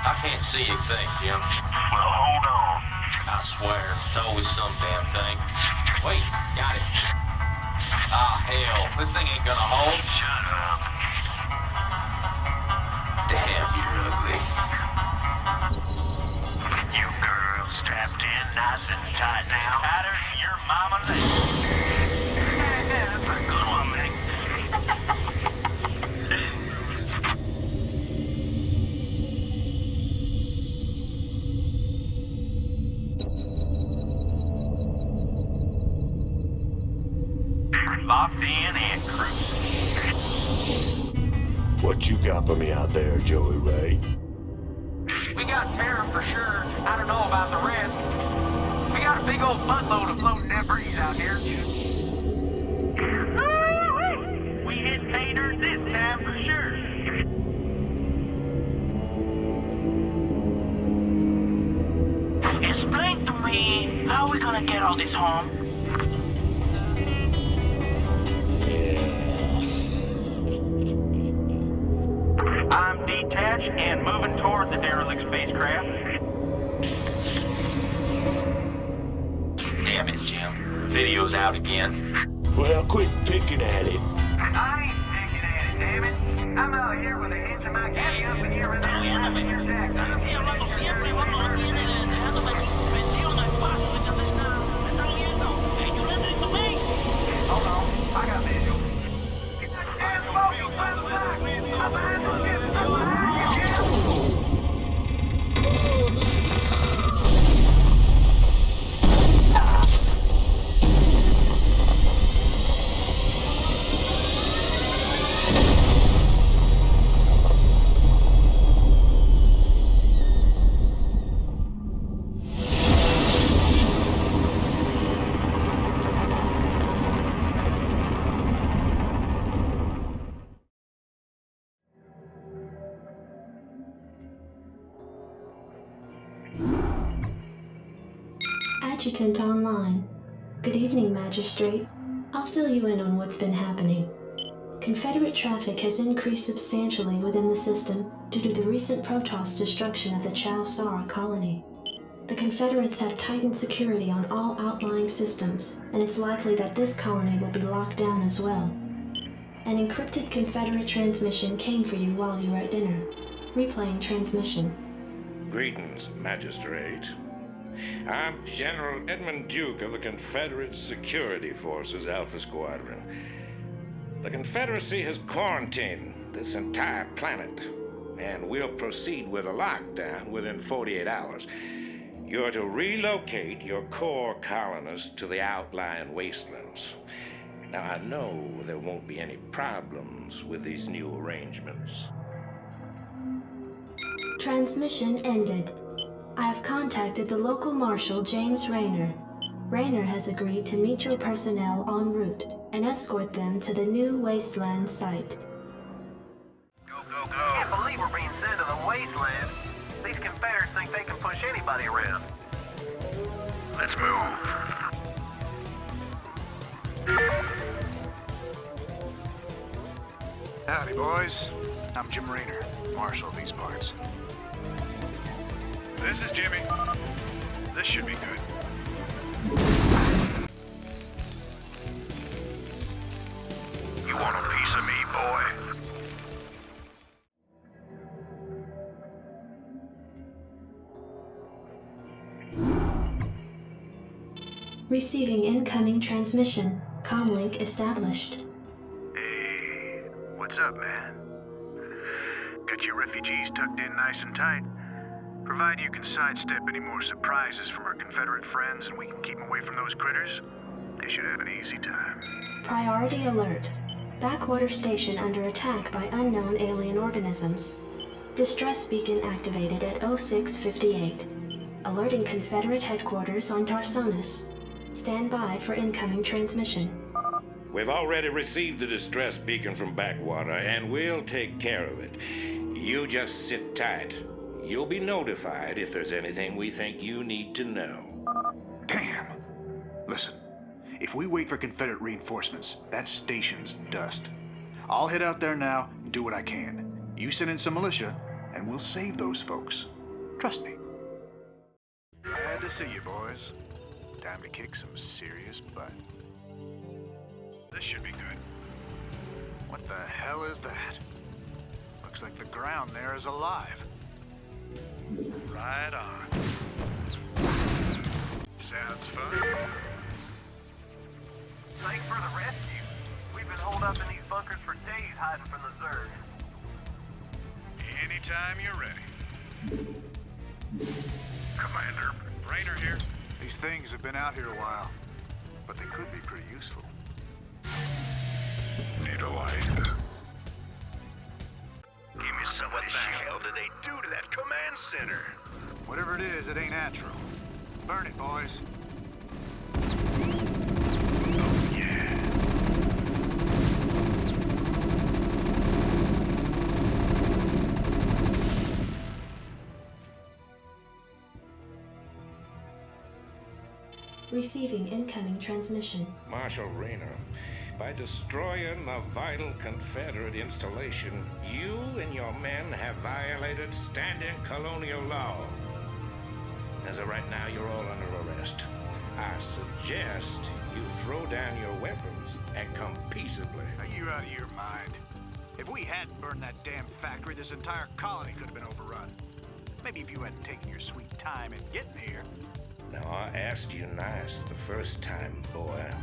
I can't see a thing, Jim. Well, hold on. I swear, it's always some damn thing. Wait, got it. Ah, hell, this thing ain't gonna hold. Shut up. Damn, you're ugly. You girls strapped in nice and tight now. Tighter than your mama lives. That's a good one, Nick. Locked in and cruising. What you got for me out there, Joey Ray? We got Terran for sure. I don't know about the rest. We got a big old buttload of floating debris out here. We hit pay dirt this time for sure. Explain to me, how are we gonna get all this home? I'm detached and moving toward the derelict spacecraft. Damn it, Jim. Video's out again. Well, quit picking at it. I ain't picking at it, damn it. I'm out here with a hinge of my kitty up in here with your tax. Hold on, I got visual. Get that damn smoke, you son of a bitch! I'm behind this ship, I'm behind you, Jim! Adjutant online. Good evening, Magistrate. I'll fill you in on what's been happening. Confederate traffic has increased substantially within the system due to the recent Protoss destruction of the Chow Sara colony. The Confederates have tightened security on all outlying systems, and it's likely that this colony will be locked down as well. An encrypted Confederate transmission came for you while you were at dinner. Replaying transmission. Greetings, Magistrate. I'm General Edmund Duke of the Confederate Security Forces Alpha Squadron. The Confederacy has quarantined this entire planet, and we'll proceed with a lockdown within 48 hours. You're to relocate your core colonists to the outlying wastelands. Now, I know there won't be any problems with these new arrangements. Transmission ended. I have contacted the local marshal, James Rayner. Rayner has agreed to meet your personnel en route and escort them to the new wasteland site. Go, go, go. I can't believe we're being sent to the wasteland. These Confederates think they can push anybody around. Let's move. Howdy, boys. I'm Jim Rayner, marshal of these parts. This is Jimmy. This should be good. You want a piece of me, boy? Receiving incoming transmission. Comlink established. Hey, what's up, man? Got your refugees tucked in nice and tight? Provided you can sidestep any more surprises from our Confederate friends and we can keep them away from those critters, they should have an easy time. Priority alert. Backwater station under attack by unknown alien organisms. Distress beacon activated at 0658. Alerting Confederate headquarters on Tarsonis. Stand by for incoming transmission. We've already received the distress beacon from Backwater, and we'll take care of it. You just sit tight. You'll be notified if there's anything we think you need to know. Damn! Listen, if we wait for Confederate reinforcements, that station's dust. I'll head out there now and do what I can. You send in some militia, and we'll save those folks. Trust me. Glad to see you, boys. Time to kick some serious butt. This should be good. What the hell is that? Looks like the ground there is alive. Right on. Sounds fun. Thanks for the rescue. We've been holed up in these bunkers for days hiding from the Zerg. Anytime you're ready. Commander, Raynor here. These things have been out here a while, but they could be pretty useful. Need a light? Give me some of this shit. What the hell did they do to that command center? Whatever it is, it ain't natural. Burn it, boys. Oh, yeah. Receiving incoming transmission. Marshal Raynor, by destroying the vital Confederate installation, you and your men have violated standing colonial law. As of right now, you're all under arrest. I suggest you throw down your weapons and come peaceably. Are you out of your mind? If we hadn't burned that damn factory, this entire colony could have been overrun. Maybe if you hadn't taken your sweet time in getting here. Now, I asked you nice the first time, boy.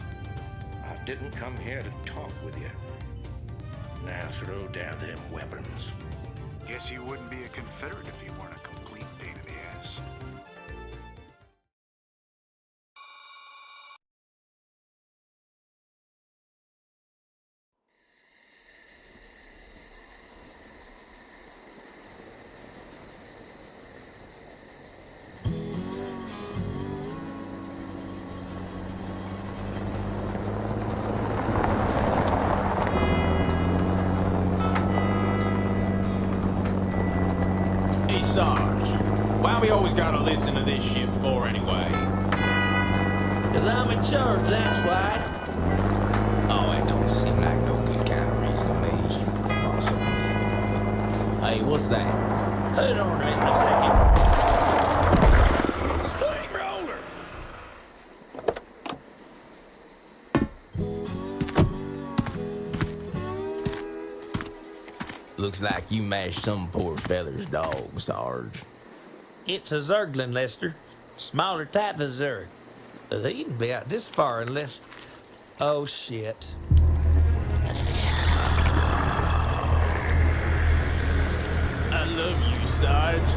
I didn't come here to talk with you. Now throw down them weapons. Guess you wouldn't be a Confederate if you weren't a complete pain in the ass. Sarge, why we always gotta listen to this shit for anyway? 'Cause I'm in charge, that's why. Oh, it don't seem like no good kind of reason to me. Awesome. Hey, what's that? Hold on a second. Swing roller! Looks like you mashed some poor feller's dog, Sarge. It's a Zergling, Lester. Smaller type of Zerg. They can be out this far unless... Oh, shit. I love you, Sarge.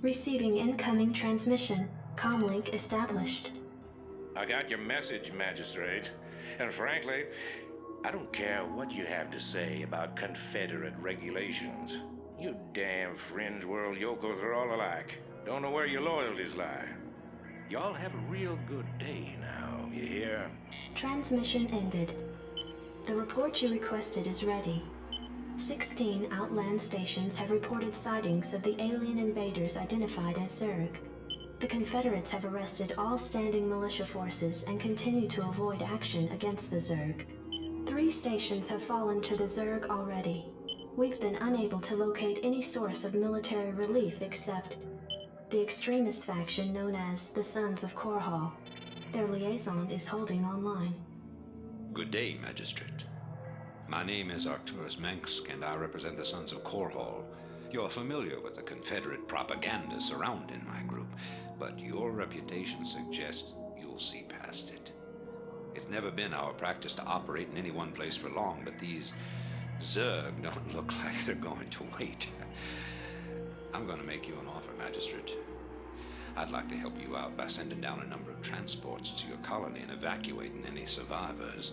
Receiving incoming transmission. Comlink established. I got your message, Magistrate. And frankly, I don't care what you have to say about Confederate regulations. You damn fringe world yokels are all alike. Don't know where your loyalties lie. Y'all have a real good day now, you hear? Transmission ended. The report you requested is ready. 16 outland stations have reported sightings of the alien invaders identified as Zerg. The Confederates have arrested all standing militia forces and continue to avoid action against the Zerg. 3 stations have fallen to the Zerg already. We've been unable to locate any source of military relief except the extremist faction known as the Sons of Korhal. Their liaison is holding online. Good day, Magistrate. My name is Arcturus Mansk, and I represent the Sons of Korhal. You're familiar with the Confederate propaganda surrounding my group, but your reputation suggests you'll see past it. It's never been our practice to operate in any one place for long, but these Zerg don't look like they're going to wait. I'm going to make you an offer, Magistrate. I'd like to help you out by sending down a number of transports to your colony and evacuating any survivors.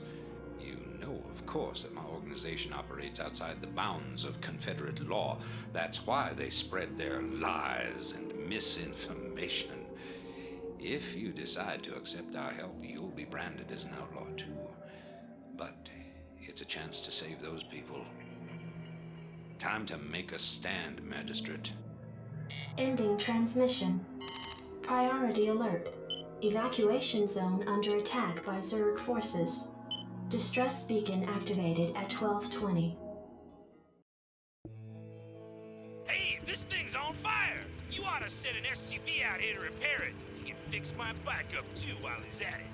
You know, of course, that my organization operates outside the bounds of Confederate law. That's why they spread their lies and misinformation. If you decide to accept our help, you'll be branded as an outlaw too. But it's a chance to save those people. Time to make a stand, Magistrate. Ending transmission. Priority alert. Evacuation zone under attack by Zerg forces. Distress beacon activated at 12:20. Hey, this thing's on fire! You ought to send an SCV out here to repair it. He can fix my bike up too while he's at it.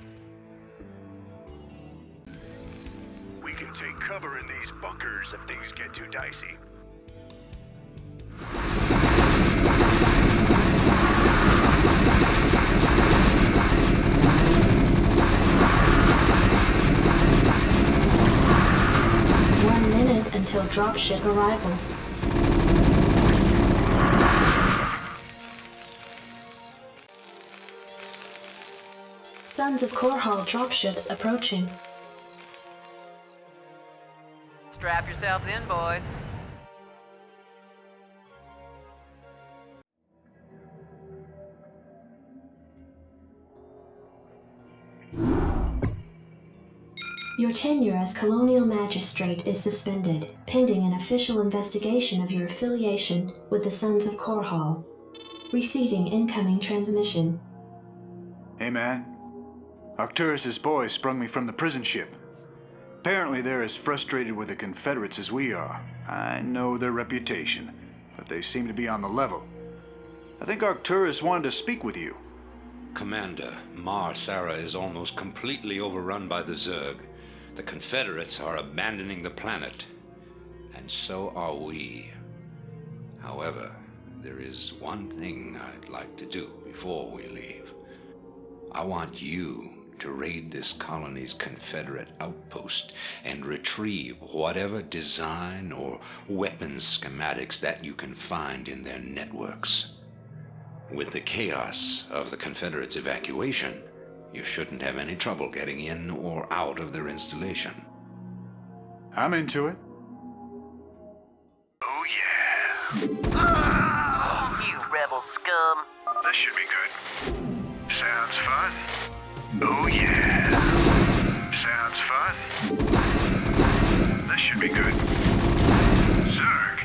We can take cover in these bunkers if things get too dicey. Until dropship arrival. Sons of Korhal dropships approaching. Strap yourselves in, boys. Your tenure as Colonial Magistrate is suspended, pending an official investigation of your affiliation with the Sons of Korhal. Receiving incoming transmission. Hey man, Arcturus's boys sprung me from the prison ship. Apparently they're as frustrated with the Confederates as we are. I know their reputation, but they seem to be on the level. I think Arcturus wanted to speak with you. Commander, Mar Sara is almost completely overrun by the Zerg. The Confederates are abandoning the planet, and so are we. However, there is one thing I'd like to do before we leave. I want you to raid this colony's Confederate outpost and retrieve whatever design or weapons schematics that you can find in their networks. With the chaos of the Confederates' evacuation, you shouldn't have any trouble getting in or out of their installation. I'm into it. Oh yeah! You rebel scum! This should be good. Sounds fun. Oh yeah! Sounds fun. This should be good. Zerg!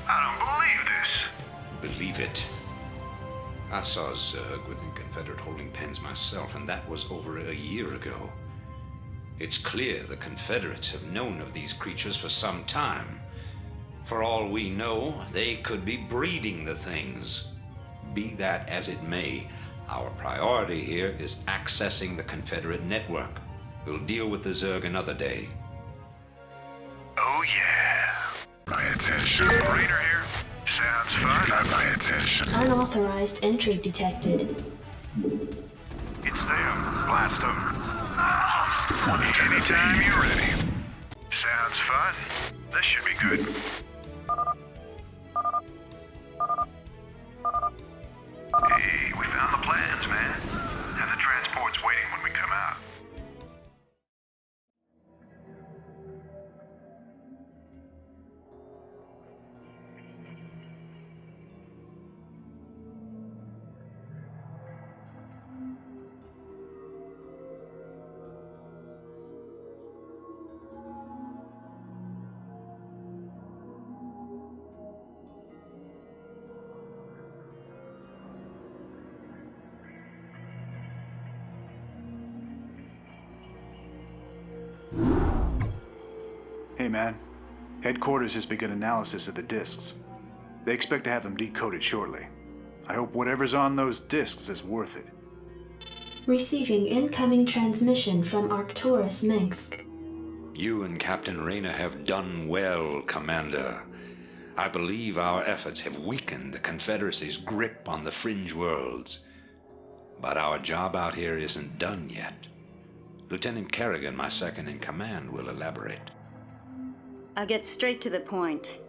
I don't believe this. Believe it. I saw Zerg within Confederate holding pens myself, and that was over a year ago. It's clear the Confederates have known of these creatures for some time. For all we know, they could be breeding the things. Be that as it may, our priority here is accessing the Confederate network. We'll deal with the Zerg another day. Oh yeah! My attention. Raider here. Sounds fun. You got my attention. Unauthorized entry detected. It's them. Blast them. Anytime you're ready. Sounds fun. This should be good. Hey, we found the plans, man. And the transport's waiting when we come out. Hey man, headquarters has begun analysis of the discs. They expect to have them decoded shortly. I hope whatever's on those discs is worth it. Receiving incoming transmission from Arcturus Minsk. You and Captain Rayner have done well, Commander. I believe our efforts have weakened the Confederacy's grip on the fringe worlds. But our job out here isn't done yet. Lieutenant Kerrigan, my second in command, will elaborate. I'll get straight to the point.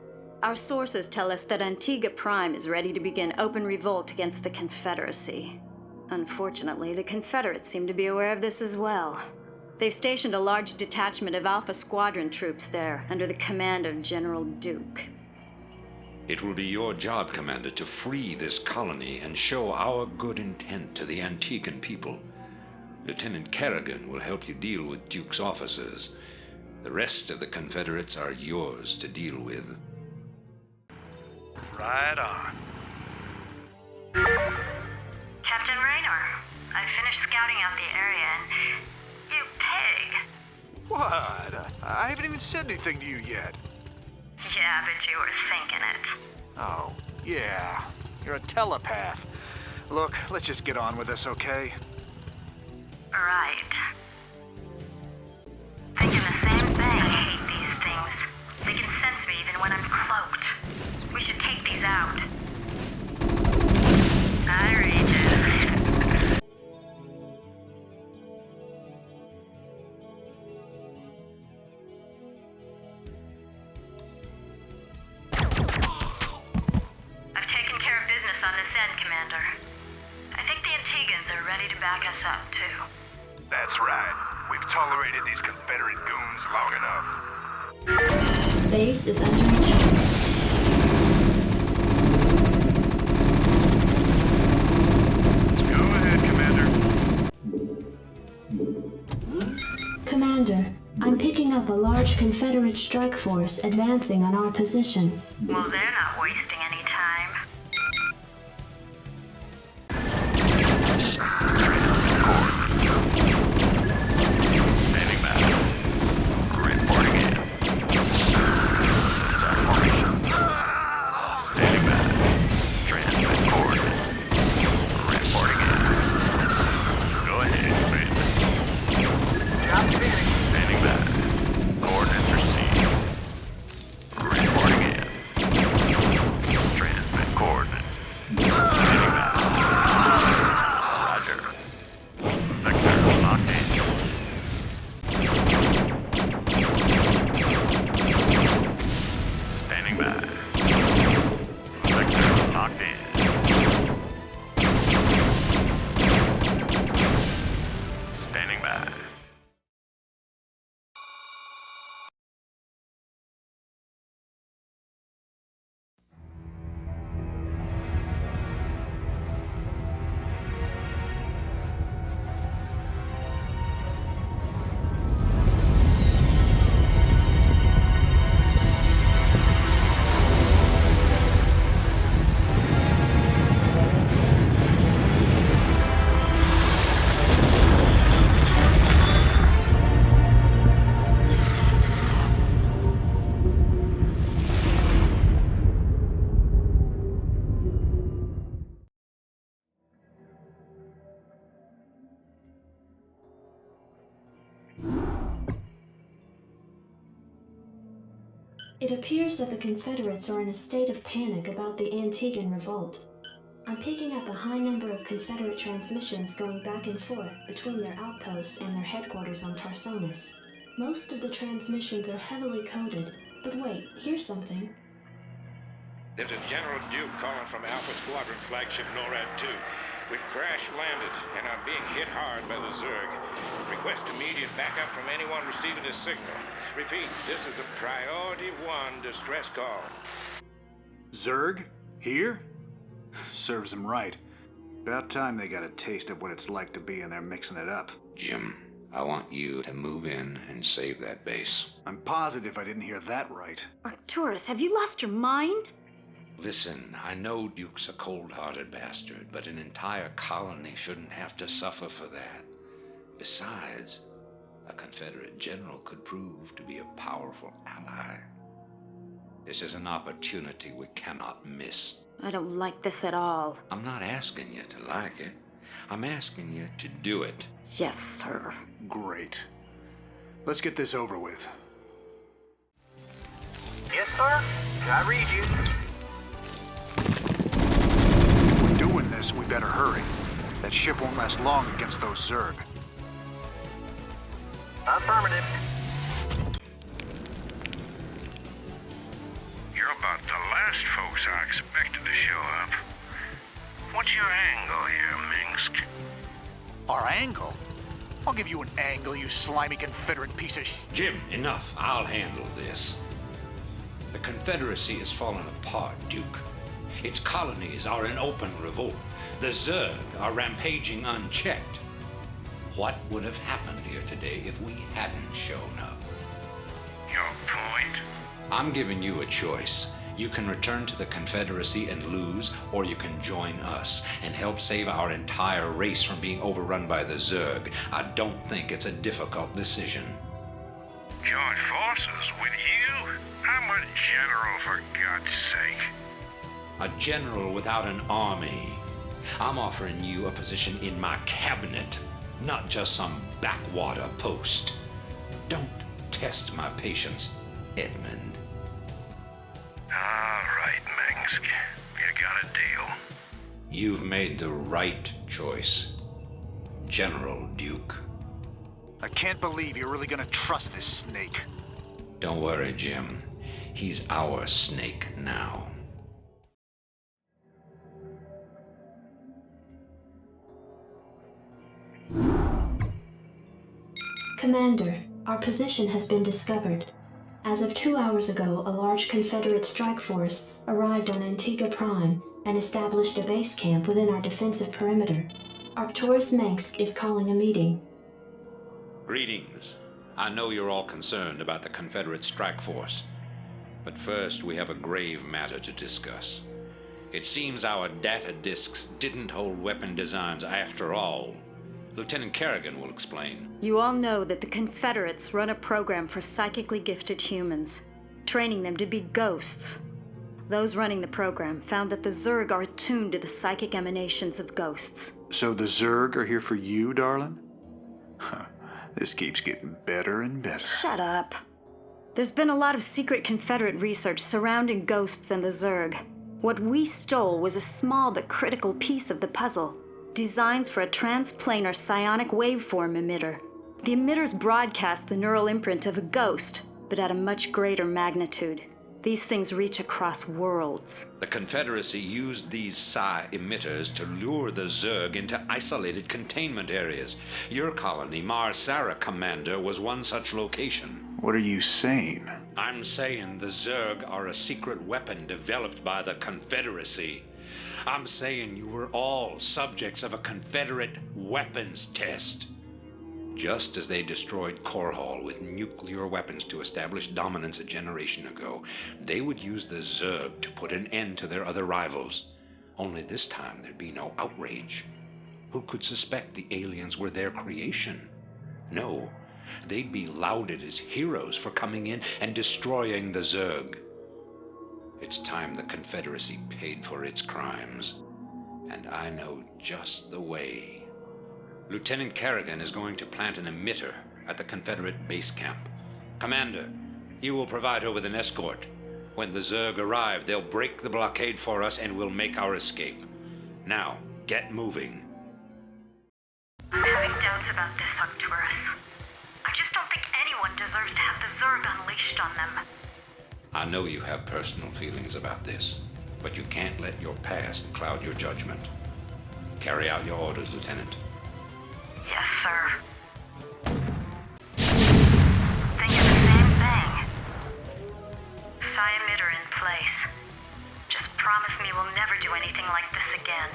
Our sources tell us that Antigua Prime is ready to begin open revolt against the Confederacy. Unfortunately, the Confederates seem to be aware of this as well. They've stationed a large detachment of Alpha Squadron troops there, under the command of General Duke. It will be your job, Commander, to free this colony and show our good intent to the Antiguan people. Lieutenant Kerrigan will help you deal with Duke's officers. The rest of the Confederates are yours to deal with. Right on. Captain Raynor, I finished scouting out the area and... You pig! What? I haven't even said anything to you yet. Yeah, but you were thinking it. Oh, yeah. You're a telepath. Look, let's just get on with this, okay? Right. Thinking the same thing. I hate these things. They can sense me even when I'm cloaked. We should take these out. I read you. I've taken care of business on this end, Commander. I think the Antigans are ready to back us up, too. That's right. We've tolerated these Confederate goons long enough. Base is under attack. Go ahead, Commander. Commander, I'm picking up a large Confederate strike force advancing on our position. Well, they're not wasting any time. Standing back. Reporting in. Standing back. Transmit coordinates. Reporting in. Go ahead, Commander. Standing back. Coordinates received. Reporting in. Transmit coordinates. Standing back. Roger. Vector locked in. Standing by. Vector locked in. Standing by. It appears that the Confederates are in a state of panic about the Antiguan revolt. I'm picking up a high number of Confederate transmissions going back and forth between their outposts and their headquarters on Tarsonis. Most of the transmissions are heavily coded, but wait, here's something. There's a General Duke calling from Alpha Squadron flagship NORAD 2. We've crash-landed and are being hit hard by the Zerg. Request immediate backup from anyone receiving this signal. Repeat, this is a Priority 1 distress call. Zerg? Here? Serves them right. About time they got a taste of what it's like to be in there mixing it up. Jim, I want you to move in and save that base. I'm positive I didn't hear that right. Arcturus, have you lost your mind? Listen, I know Duke's a cold-hearted bastard, but an entire colony shouldn't have to suffer for that. Besides, a Confederate general could prove to be a powerful ally. This is an opportunity we cannot miss. I don't like this at all. I'm not asking you to like it. I'm asking you to do it. Yes, sir. Great. Let's get this over with. Yes, sir. I read you. If we're doing this, we better hurry. That ship won't last long against those Zerg. Affirmative. You're about the last folks I expected to show up. What's your angle here, Minsk? Our angle? I'll give you an angle, you slimy Confederate piece of Jim, enough. I'll handle this. The Confederacy is falling apart, Duke. Its colonies are in open revolt. The Zerg are rampaging unchecked. What would have happened here today if we hadn't shown up? Your point? I'm giving you a choice. You can return to the Confederacy and lose, or you can join us and help save our entire race from being overrun by the Zerg. I don't think it's a difficult decision. Join forces with you? I'm a general, for God's sake. A general without an army. I'm offering you a position in my cabinet, not just some backwater post. Don't test my patience, Edmund. All right, Mengsk. You got a deal. You've made the right choice, General Duke. I can't believe you're really gonna trust this snake. Don't worry, Jim. He's our snake now. Commander, our position has been discovered. As of 2 hours ago, a large Confederate strike force arrived on Antigua Prime and established a base camp within our defensive perimeter. Arcturus Mengsk is calling a meeting. Greetings. I know you're all concerned about the Confederate strike force. But first, we have a grave matter to discuss. It seems our data disks didn't hold weapon designs after all. Lieutenant Kerrigan will explain. You all know that the Confederates run a program for psychically gifted humans, training them to be ghosts. Those running the program found that the Zerg are attuned to the psychic emanations of ghosts. So the Zerg are here for you, darling? Huh. This keeps getting better and better. Shut up. There's been a lot of secret Confederate research surrounding ghosts and the Zerg. What we stole was a small but critical piece of the puzzle. Designs for a transplanar psionic waveform emitter. The emitters broadcast the neural imprint of a ghost, but at a much greater magnitude. These things reach across worlds. The Confederacy used these psi emitters to lure the Zerg into isolated containment areas. Your colony, Mars Sara Commander, was one such location. What are you saying? I'm saying the Zerg are a secret weapon developed by the Confederacy. I'm saying you were all subjects of a Confederate weapons test. Just as they destroyed Korhal with nuclear weapons to establish dominance a generation ago, they would use the Zerg to put an end to their other rivals. Only this time there'd be no outrage. Who could suspect the aliens were their creation? No, they'd be lauded as heroes for coming in and destroying the Zerg. It's time the Confederacy paid for its crimes. And I know just the way. Lieutenant Kerrigan is going to plant an emitter at the Confederate base camp. Commander, you will provide her with an escort. When the Zerg arrive, they'll break the blockade for us and we'll make our escape. Now, get moving. I'm having doubts about this, Arcturus. I just don't think anyone deserves to have the Zerg unleashed on them. I know you have personal feelings about this, but you can't let your past cloud your judgment. Carry out your orders, Lieutenant. Yes, sir. Thinking the same thing. Psi emitter in place. Just promise me we'll never do anything like this again.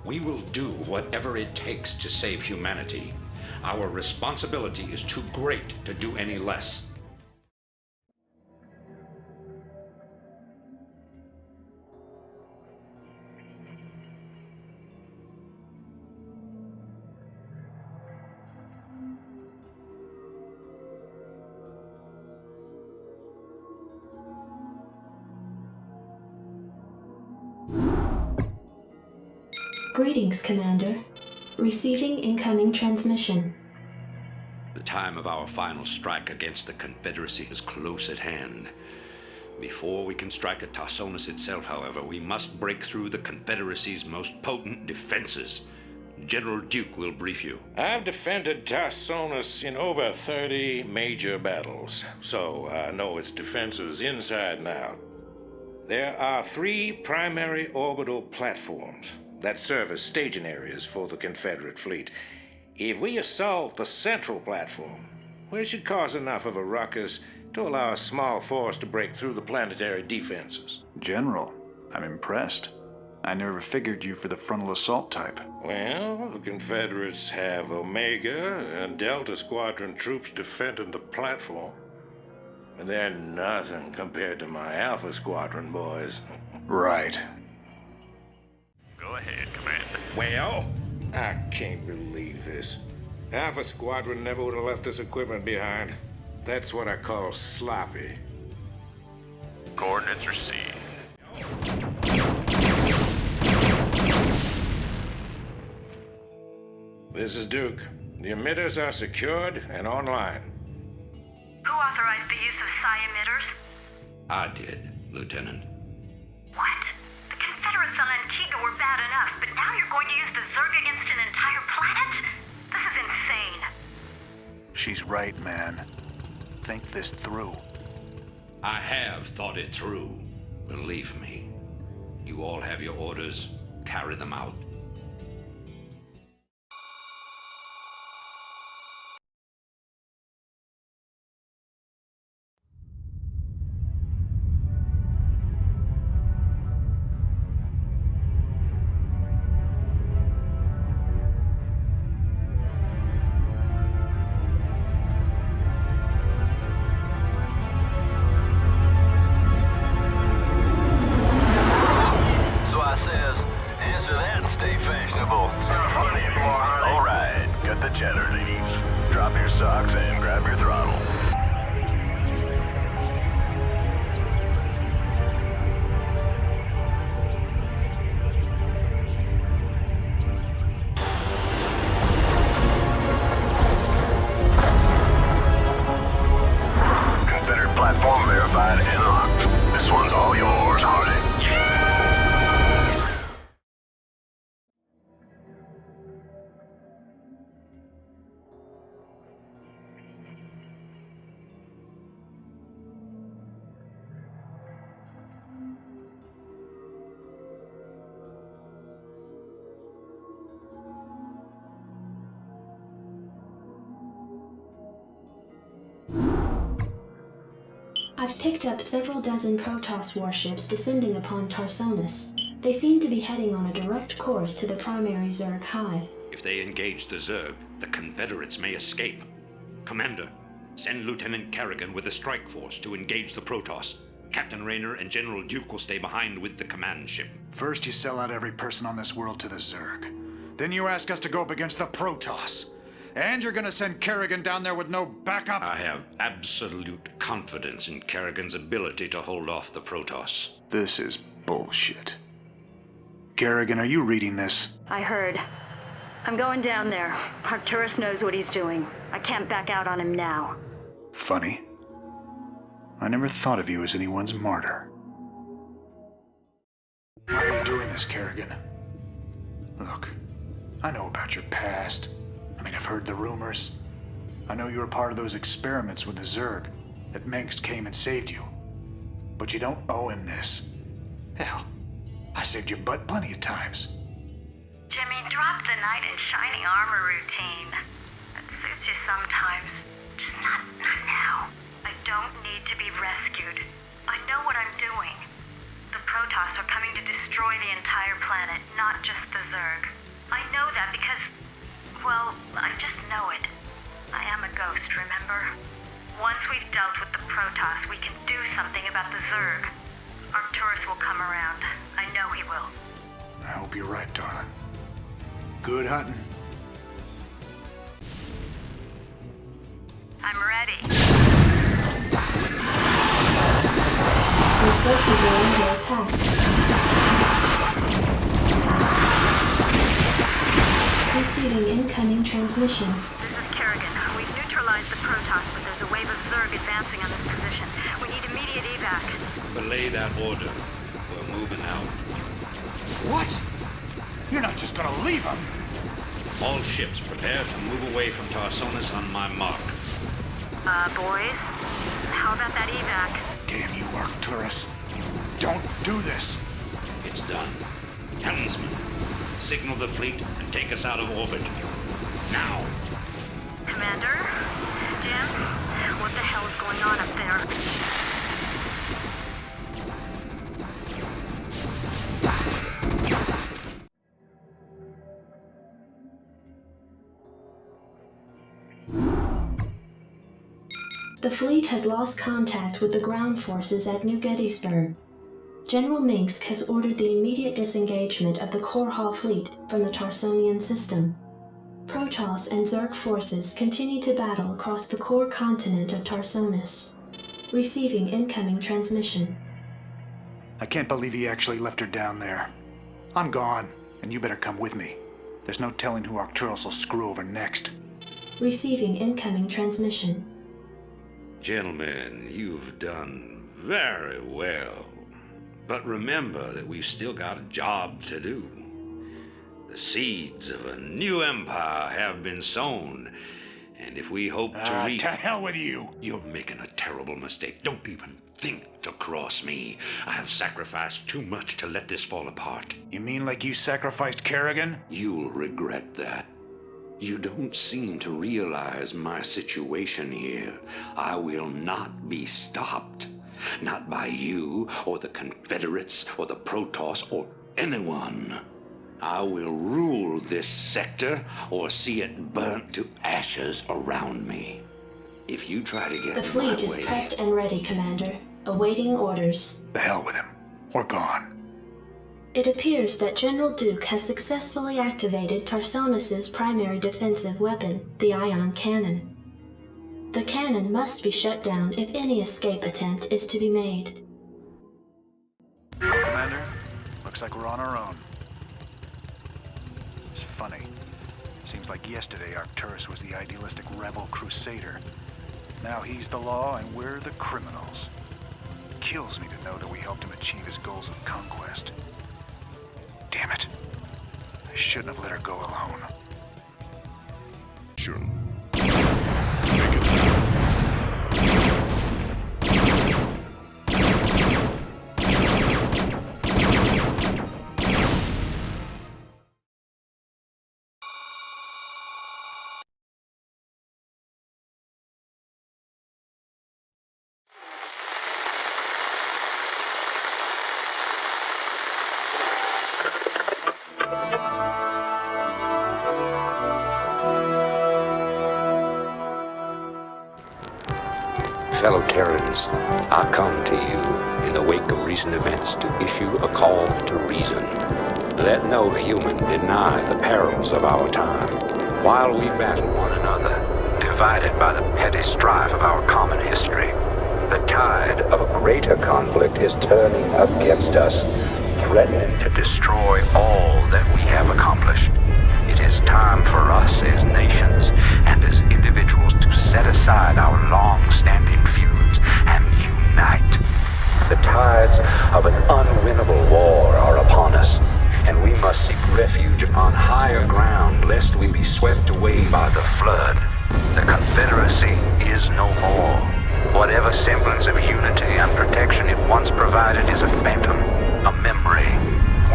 We will do whatever it takes to save humanity. Our responsibility is too great to do any less. Greetings, Commander. Receiving incoming transmission. The time of our final strike against the Confederacy is close at hand. Before we can strike at Tarsonis itself, however, we must break through the Confederacy's most potent defenses. General Duke will brief you. I've defended Tarsonis in over 30 major battles, so I know its defenses inside and out. There are 3 primary orbital platforms that serve as staging areas for the Confederate fleet. If we assault the central platform, we should cause enough of a ruckus to allow a small force to break through the planetary defenses. General, I'm impressed. I never figured you for the frontal assault type. Well, the Confederates have Omega and Delta Squadron troops defending the platform. And they're nothing compared to my Alpha Squadron boys. Right. Go ahead, Commander. Well, I can't believe this. Alpha Squadron never would have left this equipment behind. That's what I call sloppy. Coordinates received. This is Duke. The emitters are secured and online. Who authorized the use of psi emitters? I did, Lieutenant. What? The Confederates on Antigua were bad enough, but now you're going to use the Zerg against an entire planet? This is insane. She's right, man. Think this through. I have thought it through. Believe me. You all have your orders. Carry them out. I've picked up several dozen Protoss warships descending upon Tarsonis. They seem to be heading on a direct course to the primary Zerg hive. If they engage the Zerg, the Confederates may escape. Commander, send Lieutenant Kerrigan with a strike force to engage the Protoss. Captain Rayner and General Duke will stay behind with the command ship. First you sell out every person on this world to the Zerg. Then you ask us to go up against the Protoss. And you're gonna send Kerrigan down there with no backup? I have absolute confidence in Kerrigan's ability to hold off the Protoss. This is bullshit. Kerrigan, are you reading this? I heard. I'm going down there. Arcturus knows what he's doing. I can't back out on him now. Funny. I never thought of you as anyone's martyr. Why are you doing this, Kerrigan? Look, I know about your past. I've heard the rumors. I know you were part of those experiments with the Zerg, that Mengsk came and saved you. But you don't owe him this. Hell, I saved your butt plenty of times. Jimmy, drop the knight in shining armor routine. That suits you sometimes. Just not now. I don't need to be rescued. I know what I'm doing. The Protoss are coming to destroy the entire planet, not just the Zerg. I know that because, well, I just know it. I am a ghost, remember? Once we've dealt with the Protoss, we can do something about the Zerg. Arcturus will come around. I know he will. I hope you're right, darling. Good hunting. I'm ready. Your forces are under attack. Receiving incoming transmission. This is Kerrigan. We've neutralized the Protoss, but there's a wave of Zerg advancing on this position. We need immediate evac. Belay that order. We're moving out. What? You're not just gonna leave them? All ships prepare to move away from Tarsonis on my mark. Boys? How about that evac? Damn you, Arcturus. Don't do this. It's done. Helmsman, signal the fleet and take us out of orbit. Now! Commander? Jim? What the hell is going on up there? The fleet has lost contact with the ground forces at New Gettysburg. General Minsk has ordered the immediate disengagement of the Korhal fleet from the Tarsonian system. Protoss and Zerg forces continue to battle across the core continent of Tarsonis. Receiving incoming transmission. I can't believe he actually left her down there. I'm gone, and you better come with me. There's no telling who Arcturus will screw over next. Receiving incoming transmission. Gentlemen, you've done very well. But remember that we've still got a job to do. The seeds of a new empire have been sown, and if we hope to reach... To hell with you! You're making a terrible mistake. Don't even think to cross me. I have sacrificed too much to let this fall apart. You mean like you sacrificed Kerrigan? You'll regret that. You don't seem to realize my situation here. I will not be stopped. Not by you, or the Confederates, or the Protoss, or anyone. I will rule this sector, or see it burnt to ashes around me. If you try to get The fleet is prepped and ready, Commander, awaiting orders. The hell with him. We're gone. It appears that General Duke has successfully activated Tarsonis' primary defensive weapon, the ion cannon. The cannon must be shut down if any escape attempt is to be made. Commander, looks like we're on our own. It's funny. Seems like yesterday Arcturus was the idealistic rebel crusader. Now he's the law and we're the criminals. Kills me to know that we helped him achieve his goals of conquest. Damn it. I shouldn't have let her go alone. Sure. Fellow Terrans, I come to you in the wake of recent events to issue a call to reason. Let no human deny the perils of our time. While we battle one another, divided by the petty strife of our common history, the tide of a greater conflict is turning against us, threatening to destroy all that we have accomplished. It is time for us as nations and as individuals to set aside our long-standing feuds and unite. The tides of an unwinnable war are upon us, and we must seek refuge upon higher ground lest we be swept away by the flood. The Confederacy is no more. Whatever semblance of unity and protection it once provided is a phantom, a memory.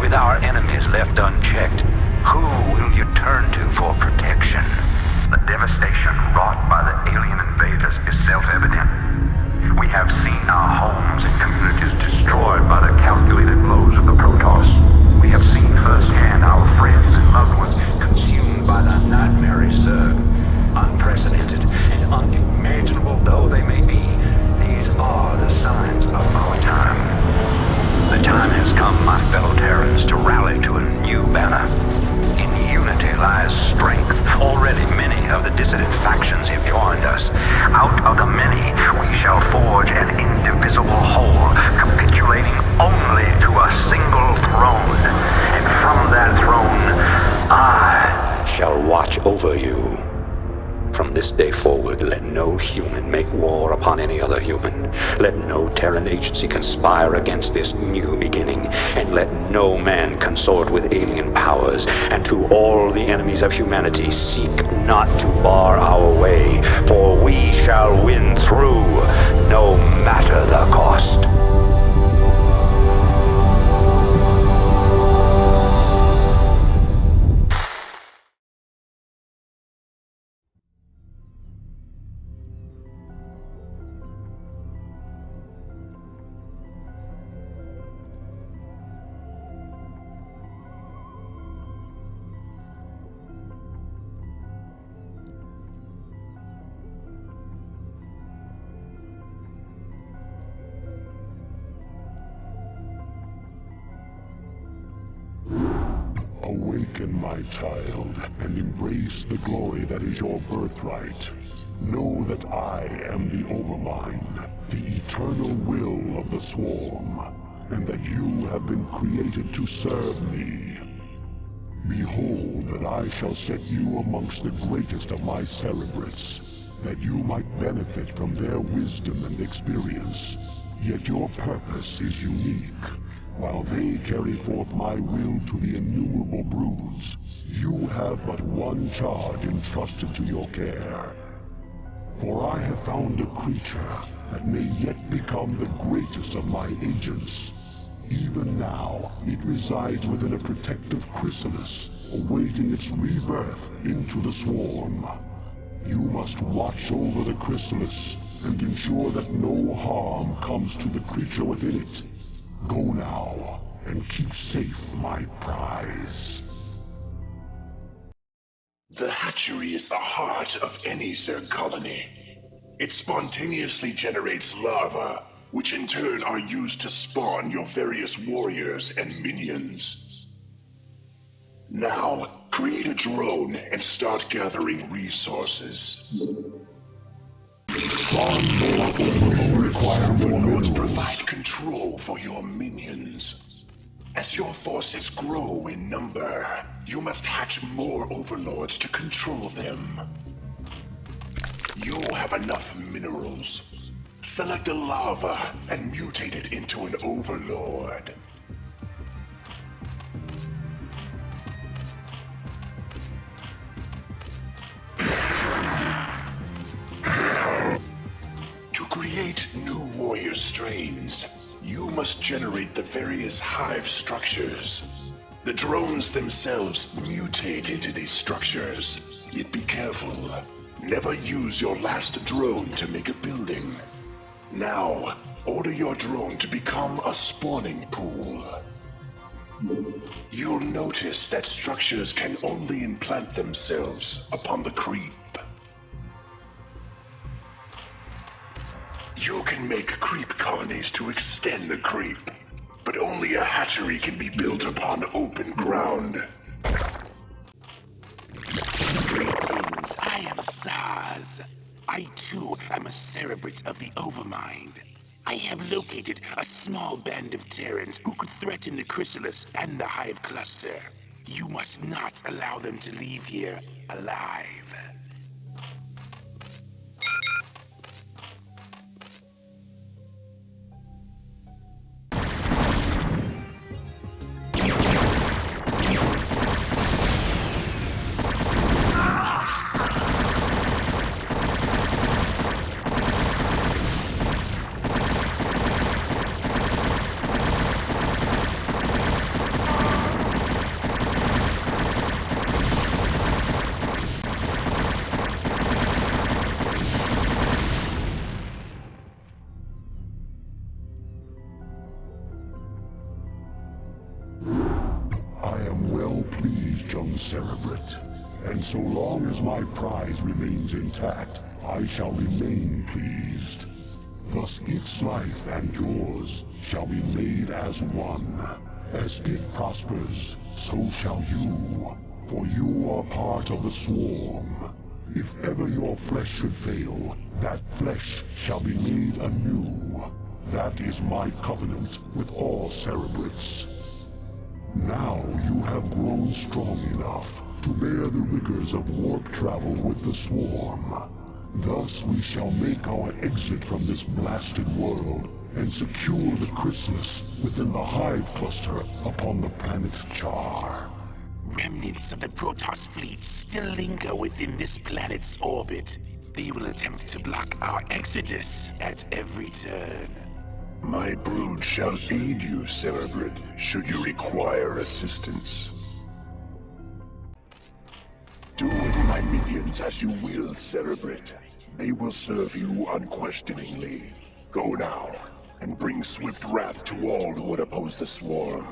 With our enemies left unchecked, who will you turn to for protection? The devastation wrought by the alien invaders is self-evident. We have seen our homes and communities destroyed by the calculated blows of the Protoss. We have seen firsthand our friends and loved ones consumed by the nightmarish Zerg. Unprecedented and unimaginable though they may be, these are the signs of our time. The time has come, my fellow Terrans, to rally to a new banner. In unity lies strength. Already many of the dissident factions have joined us. Out of the many, we shall forge an indivisible whole, capitulating only to a single throne. And from that throne, I shall watch over you. From this day forward, let no human make war upon any other human. Let no Terran agency conspire against this new beginning, and let no man consort with alien powers. And to all the enemies of humanity, seek not to bar our way, for we shall win through, no matter the cost. Awaken, my child, and embrace the glory that is your birthright. Know that I am the Overmind, the eternal will of the Swarm, and that you have been created to serve me. Behold that I shall set you amongst the greatest of my Cerebrates, that you might benefit from their wisdom and experience. Yet your purpose is unique. While they carry forth my will to the innumerable broods, you have but one charge entrusted to your care. For I have found a creature that may yet become the greatest of my agents. Even now, it resides within a protective chrysalis, awaiting its rebirth into the swarm. You must watch over the chrysalis and ensure that no harm comes to the creature within it. Go now, and keep safe my prize. The hatchery is the heart of any Zerg colony. It spontaneously generates larvae, which in turn are used to spawn your various warriors and minions. Now, create a drone and start gathering resources. Spawn more overlords require more minerals. Provide control for your minions. As your forces grow in number, you must hatch more overlords to control them. You have enough minerals. Select a larva and mutate it into an overlord. To create new warrior strains, you must generate the various hive structures. The drones themselves mutate into these structures. Yet be careful. Never use your last drone to make a building. Now, order your drone to become a spawning pool. You'll notice that structures can only implant themselves upon the creep. You can make creep colonies to extend the creep, but only a hatchery can be built upon open ground. Greetings, I am Zaz. I too am a Cerebrate of the Overmind. I have located a small band of Terrans who could threaten the Chrysalis and the Hive Cluster. You must not allow them to leave here alive. Cerebrate, and so long as my prize remains intact, I shall remain pleased. Thus its life and yours shall be made as one. As it prospers, so shall you, for you are part of the swarm. If ever your flesh should fail, that flesh shall be made anew. That is my covenant with all Cerebrates. Now you have grown strong enough to bear the rigors of warp travel with the swarm. Thus we shall make our exit from this blasted world and secure the chrysalis within the hive cluster upon the planet Char. Remnants of the Protoss fleet still linger within this planet's orbit. They will attempt to block our exodus at every turn. My brood shall aid you, Cerebrate, should you require assistance. Do with my minions as you will, Cerebrate. They will serve you unquestioningly. Go now, and bring swift wrath to all who would oppose the swarm.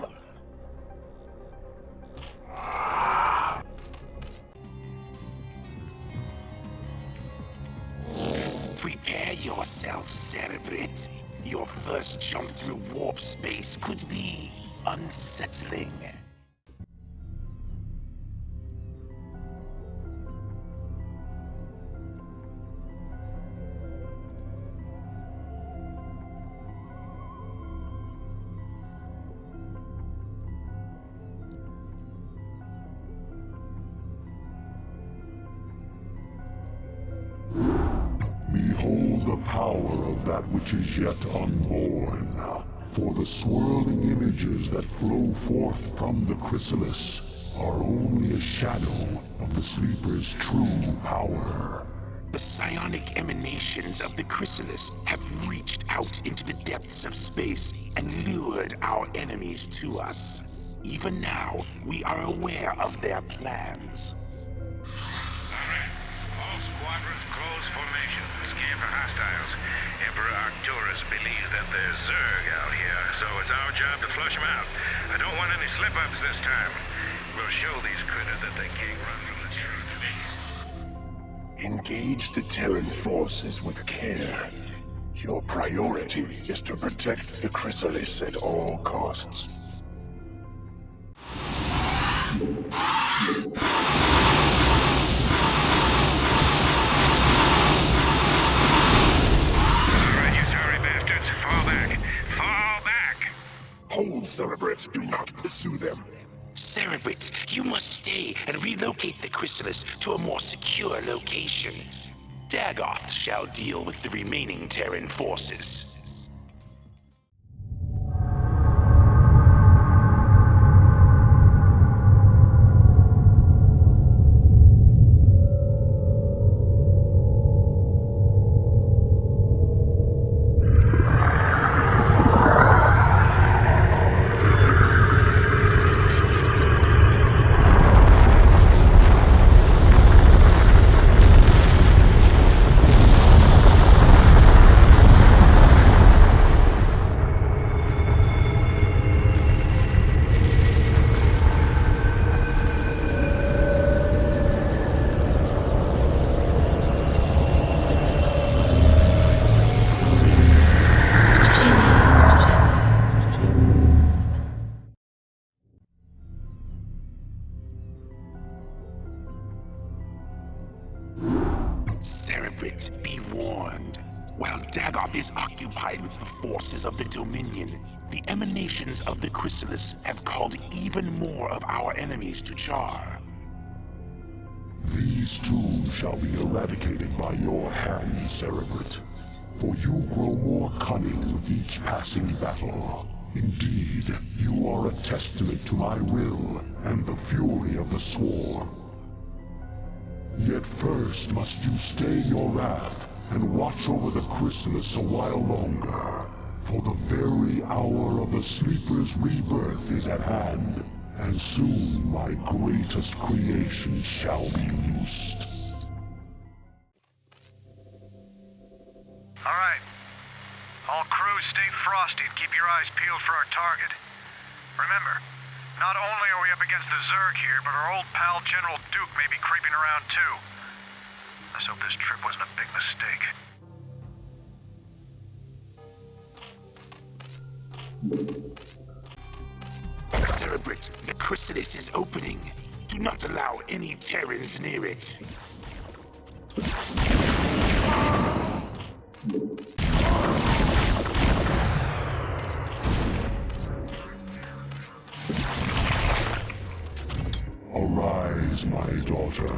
Prepare yourself, Cerebrate. Your first jump through warp space could be unsettling. power of that which is yet unborn. For the swirling images that flow forth from the chrysalis are only a shadow of the sleeper's true power. The psionic emanations of the chrysalis have reached out into the depths of space and lured our enemies to us. Even now, we are aware of their plans. All squadrons close formation. Scan for hostiles. Emperor Arcturus believes that there's Zerg out here, so it's our job to flush them out. I don't want any slip-ups this time. We'll show these critters that they can't run from the truth. Engage the Terran forces with care. Your priority is to protect the chrysalis at all costs. Hold, Cerebrate. Do not pursue them. Cerebrate, you must stay and relocate the chrysalis to a more secure location. Dagoth shall deal with the remaining Terran forces. Cerebrate, be warned. While Dagoth is occupied with the forces of the Dominion, the emanations of the chrysalis have called even more of our enemies to Char. These too shall be eradicated by your hand, Cerebrate. For you grow more cunning with each passing battle. Indeed, you are a testament to my will and the fury of the Swarm. Yet first must you stay your wrath and watch over the chrysalis a while longer. For the very hour of the Sleeper's rebirth is at hand, and soon my greatest creation shall be loosed. All right. All crews stay frosty and keep your eyes peeled for our target. Remember, not only are we up against the Zerg here, but our old pal General Duke may be creeping around too. Let's hope this trip wasn't a big mistake. Cerebrate, the chrysalis is opening. Do not allow any Terrans near it. Arise, my daughter.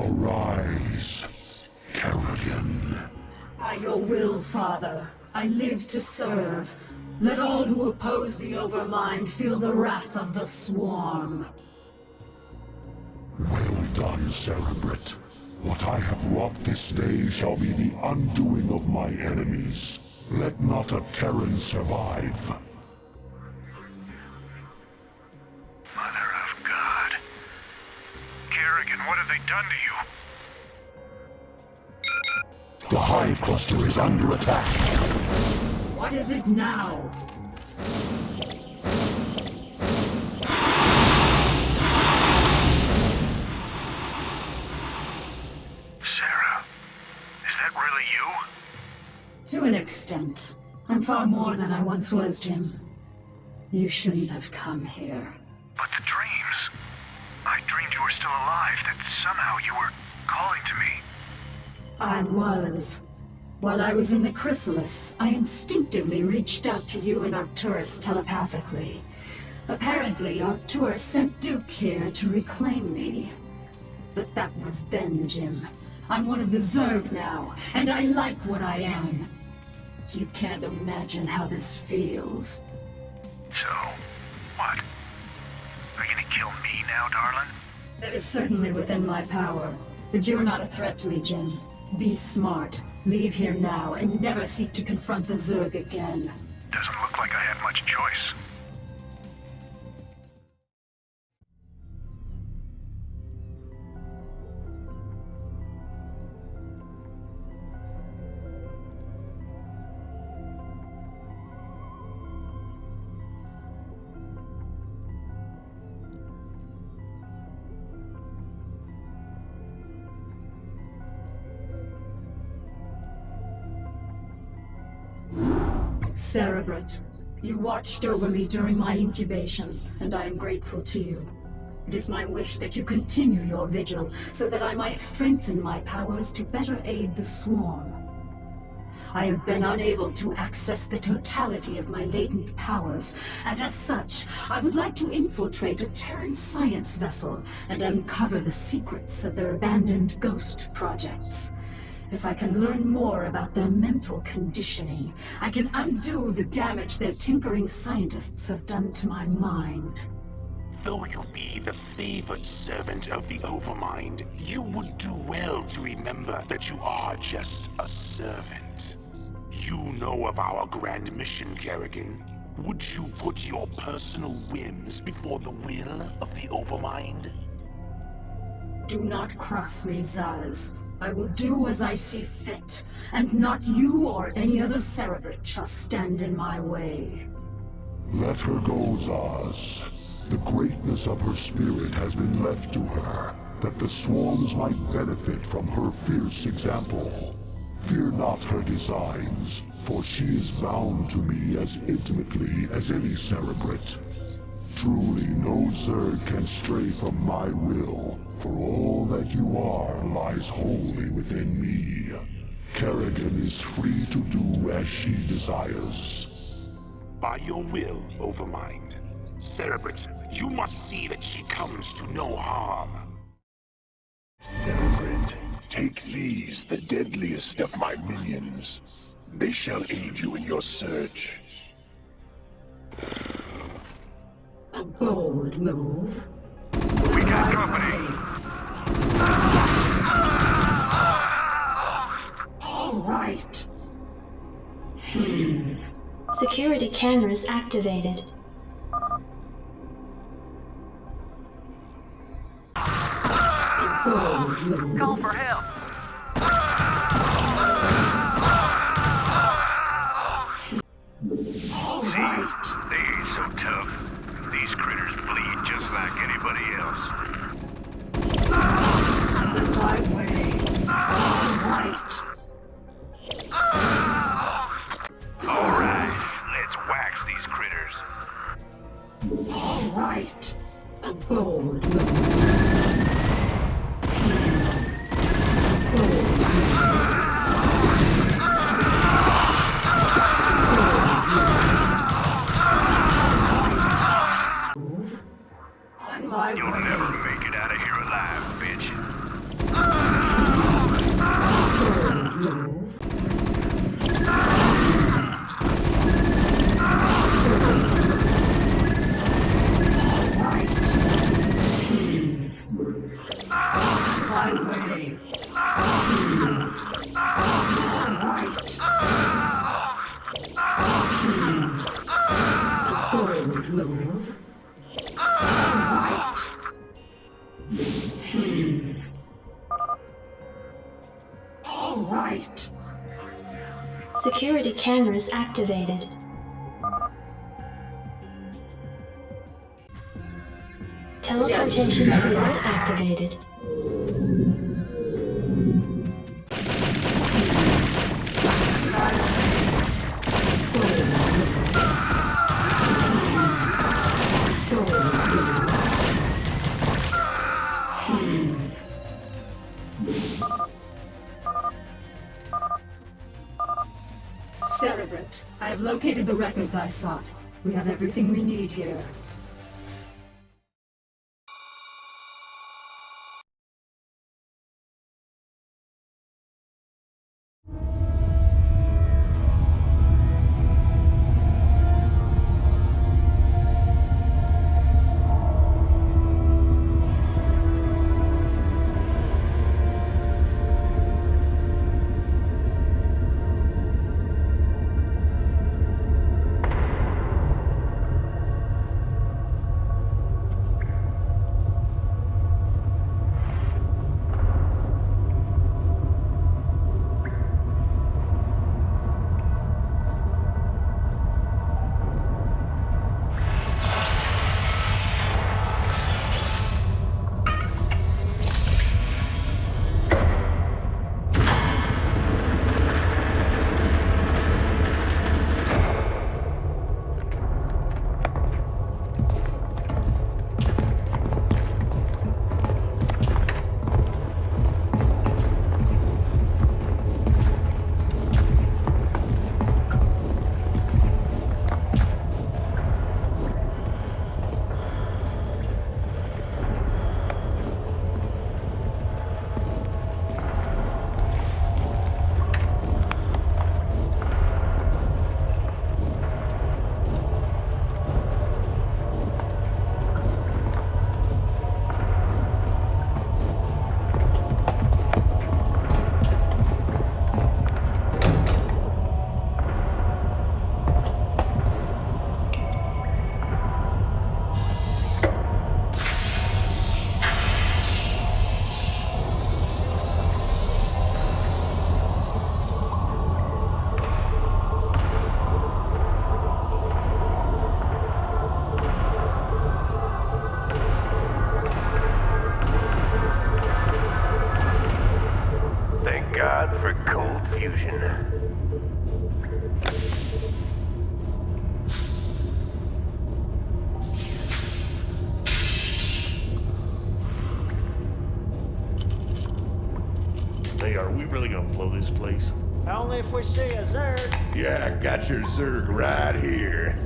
Arise, Kerrigan. By your will, Father, I live to serve. Let all who oppose the Overmind feel the wrath of the Swarm. Well done, Cerebrate. What I have wrought this day shall be the undoing of my enemies. Let not a Terran survive. Mother of God. Kerrigan, what have they done to you? The Hive Cluster is under attack. What is it now? Sarah, is that really you? To an extent. I'm far more than I once was, Jim. You shouldn't have come here. But the dreams. I dreamed you were still alive, that somehow you were calling to me. I was. While I was in the chrysalis, I instinctively reached out to you and Arcturus telepathically. Apparently, Arcturus sent Duke here to reclaim me. But that was then, Jim. I'm one of the Zerg now, and I like what I am. You can't imagine how this feels. So, what? Are you gonna kill me now, darling? That is certainly within my power. But you're not a threat to me, Jim. Be smart. Leave here now and never seek to confront the Zerg again. Doesn't look like I have much choice. Cerebrate, you watched over me during my incubation, and I am grateful to you. It is my wish that you continue your vigil, so that I might strengthen my powers to better aid the Swarm. I have been unable to access the totality of my latent powers, and as such, I would like to infiltrate a Terran science vessel and uncover the secrets of their abandoned ghost projects. If I can learn more about their mental conditioning, I can undo the damage their tinkering scientists have done to my mind. Though you be the favored servant of the Overmind, you would do well to remember that you are just a servant. You know of our grand mission, Kerrigan. Would you put your personal whims before the will of the Overmind? Do not cross me, Zaz. I will do as I see fit, and not you or any other Cerebrate shall stand in my way. Let her go, Zaz. The greatness of her spirit has been left to her, that the swarms might benefit from her fierce example. Fear not her designs, for she is bound to me as intimately as any Cerebrate. Truly, no Zerg can stray from my will, for all that you are lies wholly within me. Kerrigan is free to do as she desires. By your will, Overmind. Cerebrate, you must see that she comes to no harm. Cerebrate, take these, the deadliest of my minions. They shall aid you in your search. A bold move. We got company. All right. Security cameras activated. A bold move. Call for help. All See, right. they ain't so tough. These critters bleed just like anybody else. My way. All right. All right, let's wax these critters. All right. A bold move. You'll never make it out of here alive, bitch. My way. All right. A bold move. Right. All right. Security cameras activated. Teleportation field activated. Cerebrate, I have located the records I sought. We have everything we need here. confusion. Hey, are we really gonna blow this place? Only if we see a Zerg. Yeah, I got your Zerg right here.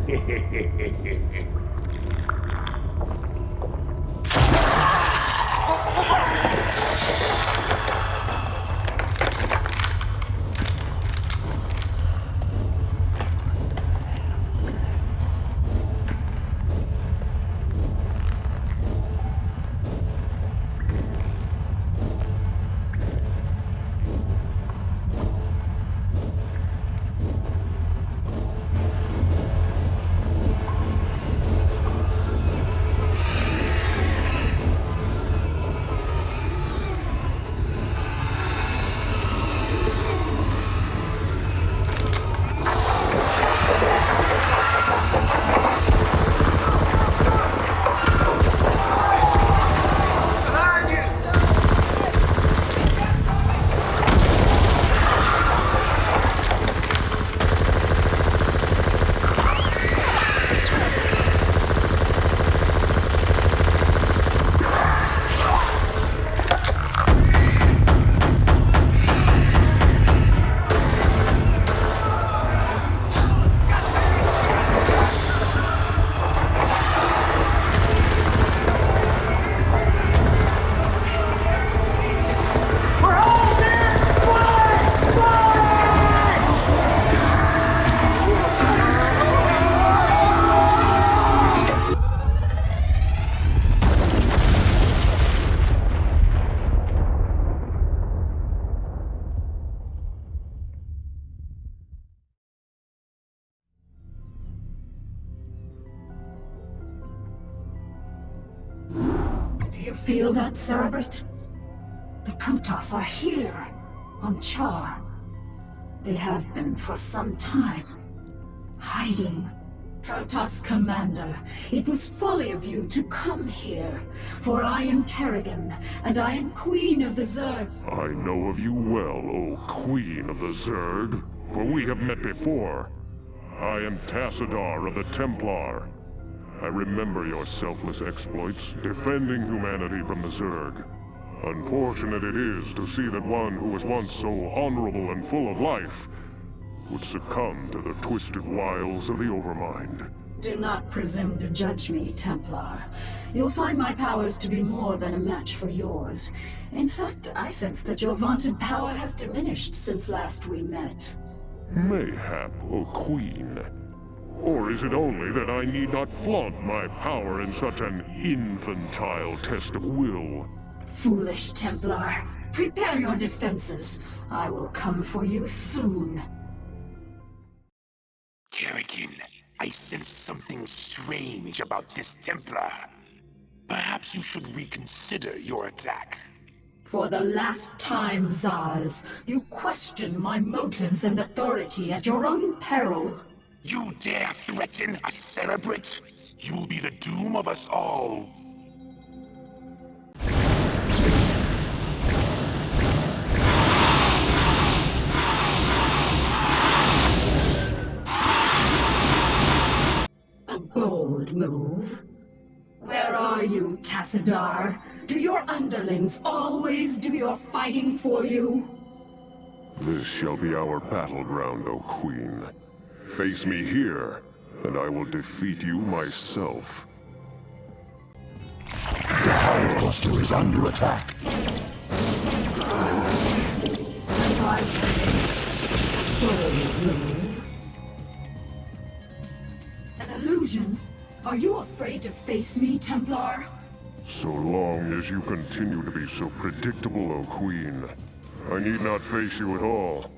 Do you feel that, Cerebrate? The Protoss are here, on Char. They have been for some time, hiding. Protoss Commander, it was folly of you to come here, for I am Kerrigan, and I am Queen of the Zerg. I know of you well, O Queen of the Zerg, for we have met before. I am Tassadar of the Templar. I remember your selfless exploits, defending humanity from the Zerg. Unfortunate it is to see that one who was once so honorable and full of life would succumb to the twisted wiles of the Overmind. Do not presume to judge me, Templar. You'll find my powers to be more than a match for yours. In fact, I sense that your vaunted power has diminished since last we met. Mayhap, O Queen. Or is it only that I need not flaunt my power in such an infantile test of will? Foolish Templar. Prepare your defenses. I will come for you soon. Kerrigan, I sense something strange about this Templar. Perhaps you should reconsider your attack. For the last time, Zaz, you question my motives and authority at your own peril. You dare threaten a Cerebrate? You'll be the doom of us all. A bold move. Where are you, Tassadar? Do your underlings always do your fighting for you? This shall be our battleground, O Queen. Face me here, and I will defeat you myself. The Hive Cluster is under attack. An illusion? Are you afraid to face me, Templar? So long as you continue to be so predictable, O Queen, I need not face you at all.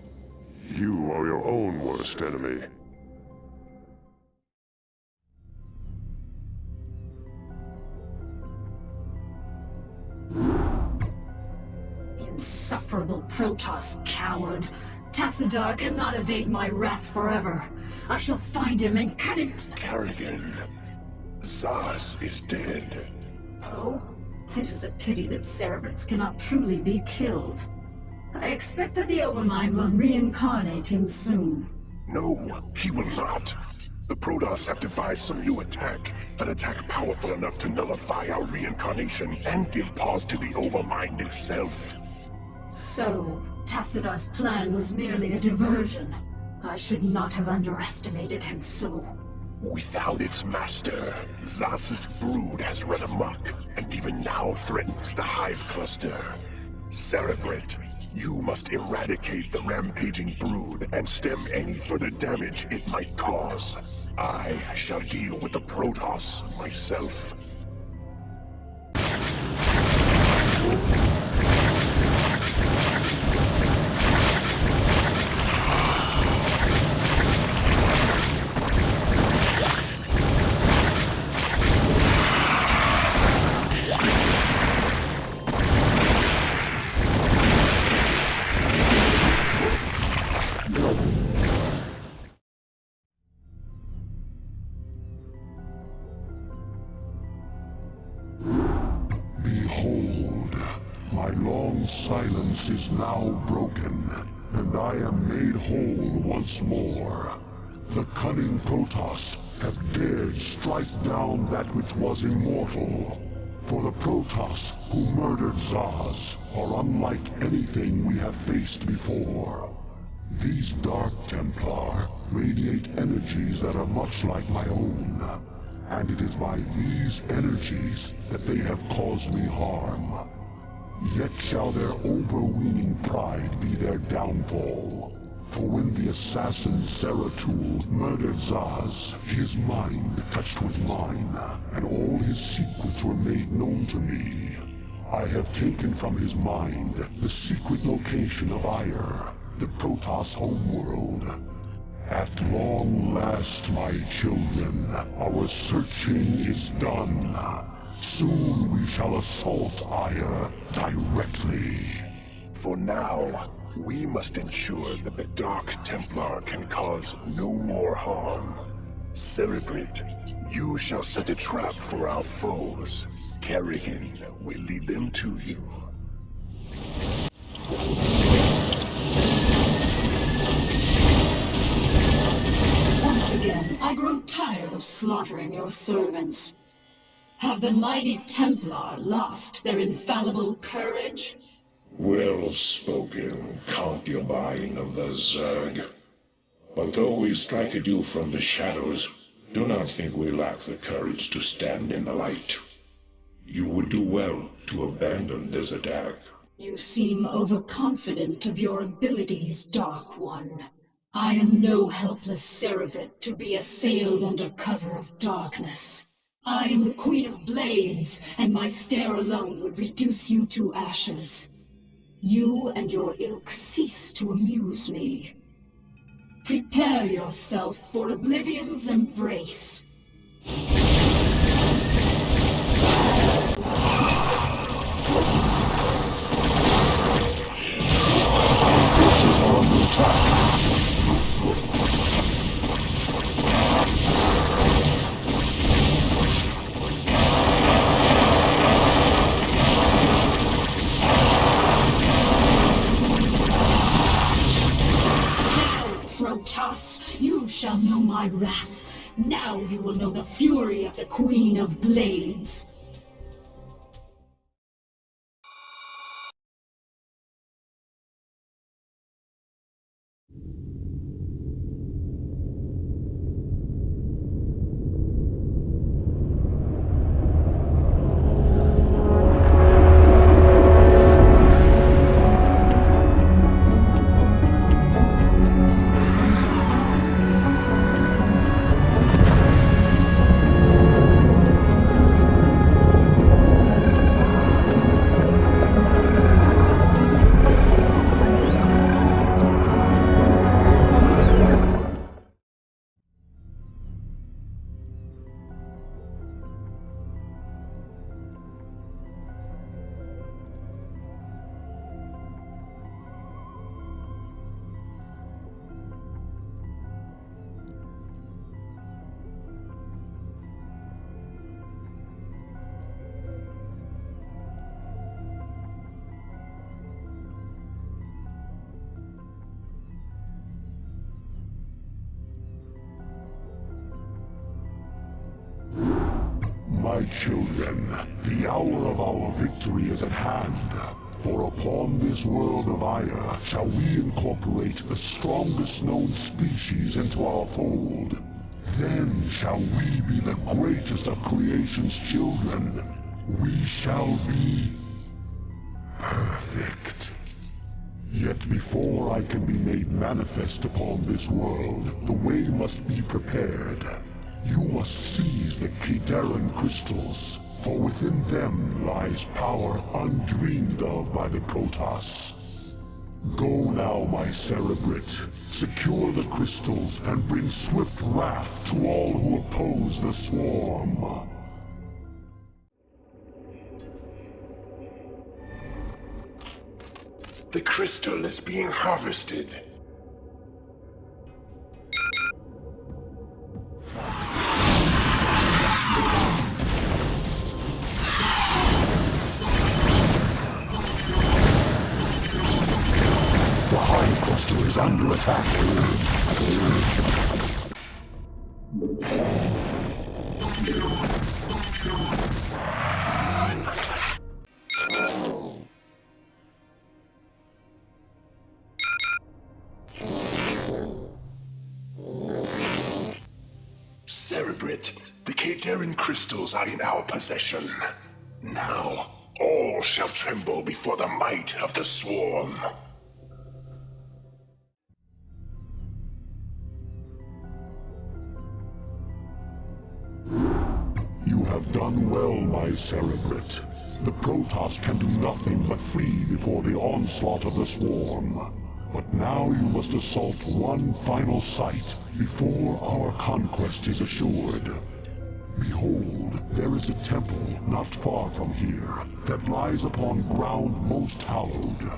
You are your own worst enemy. Insufferable Protoss coward. Tassadar cannot evade my wrath forever. I shall find him and cut it. Kerrigan, Zaz is dead. Oh? It is a pity that Cerebrates cannot truly be killed. I I expect that the Overmind will reincarnate him soon. No, he will not. The Protoss have devised some new attack. An attack powerful enough to nullify our reincarnation and give pause to the Overmind itself. So, Tacitus' plan was merely a diversion. I should not have underestimated him so. Without its master, Zas's brood has run amok, and even now threatens the Hive Cluster. Cerebrate, you must eradicate the rampaging brood and stem any further damage it might cause. I shall deal with the Protoss myself. Behold, my long silence is now broken, and I am made whole once more. The cunning Protoss have dared strike down that which was immortal. For the Protoss who murdered Zaz are unlike anything we have faced before. These Dark Templar radiate energies that are much like my own. And it is by these energies that they have caused me harm. Yet shall their overweening pride be their downfall. For when the assassin Zeratul murdered Zaz, his mind touched with mine, and all his secrets were made known to me. I have taken from his mind the secret location of Ire, the Protoss homeworld. At long last, my children, our searching is done. Soon we shall assault Ire directly. For now, we must ensure that the Dark Templar can cause no more harm. Cerebrate, you shall set a trap for our foes. Kerrigan will lead them to you. Once again, I grow tired of slaughtering your servants. Have the mighty Templar lost their infallible courage? Well spoken, concubine of the Zerg. But though we strike at you from the shadows, do not think we lack the courage to stand in the light. You would do well to abandon this attack. You seem overconfident of your abilities, Dark One. I am no helpless cerebrate to be assailed under cover of darkness. I am the Queen of Blades, and my stare alone would reduce you to ashes. You and your ilk cease to amuse me. Prepare yourself for Oblivion's embrace. Forces are under attack. Protoss, you shall know my wrath. Now you will know the fury of the Queen of Blades. my children, the hour of our victory is at hand. For upon this world of Aya shall we incorporate the strongest known species into our fold. Then shall we be the greatest of creation's children. We shall be perfect. Yet before I can be made manifest upon this world, the way must be prepared. You must seize the Terran crystals, for within them lies power undreamed of by the Protoss. Go now, my Cerebrate. Secure the crystals and bring swift wrath to all who oppose the swarm. The crystal is being harvested. The Hive Cluster is under attack. Cerebrate, the Terran crystals are in our possession. Now, all shall tremble before the might of the swarm. You have done well, my Cerebrate. The Protoss can do nothing but flee before the onslaught of the swarm. But now you must assault one final site before our conquest is assured. Behold, there is a temple not far from here that lies upon ground most hallowed.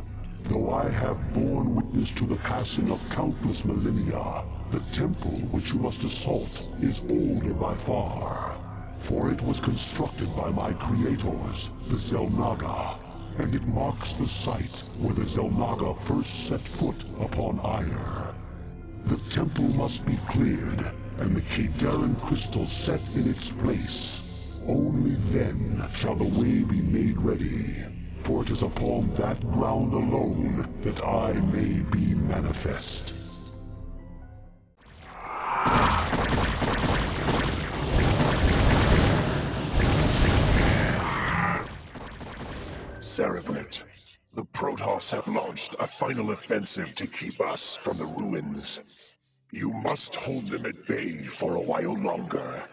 Though I have borne witness to the passing of countless millennia, the temple which you must assault is older by far. For it was constructed by my creators, the Xel'Naga, and it marks the site where the Xel'Naga first set foot upon Aya. The temple must be cleared, and the Terran crystal set in its place. Only then shall the way be made ready, for it is upon that ground alone that I may be manifest. Cerebrate, the Protoss have launched a final offensive to keep us from the ruins. You must hold them at bay for a while longer.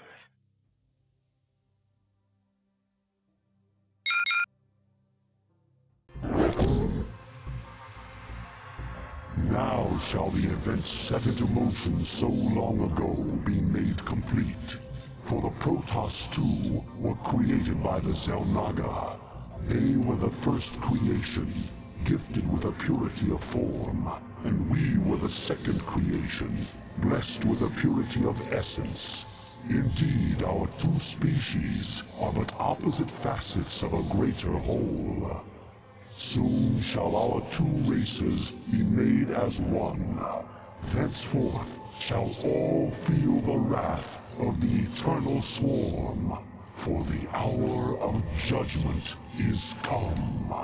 Now shall the events set into motion so long ago be made complete. For the Protoss too were created by the Xel'Naga. They were the first creation, gifted with a purity of form, and we were the second creation, blessed with a purity of essence. Indeed, our two species are but opposite facets of a greater whole. Soon shall our two races be made as one. Thenceforth shall all feel the wrath of the eternal swarm, for the hour of judgment is come.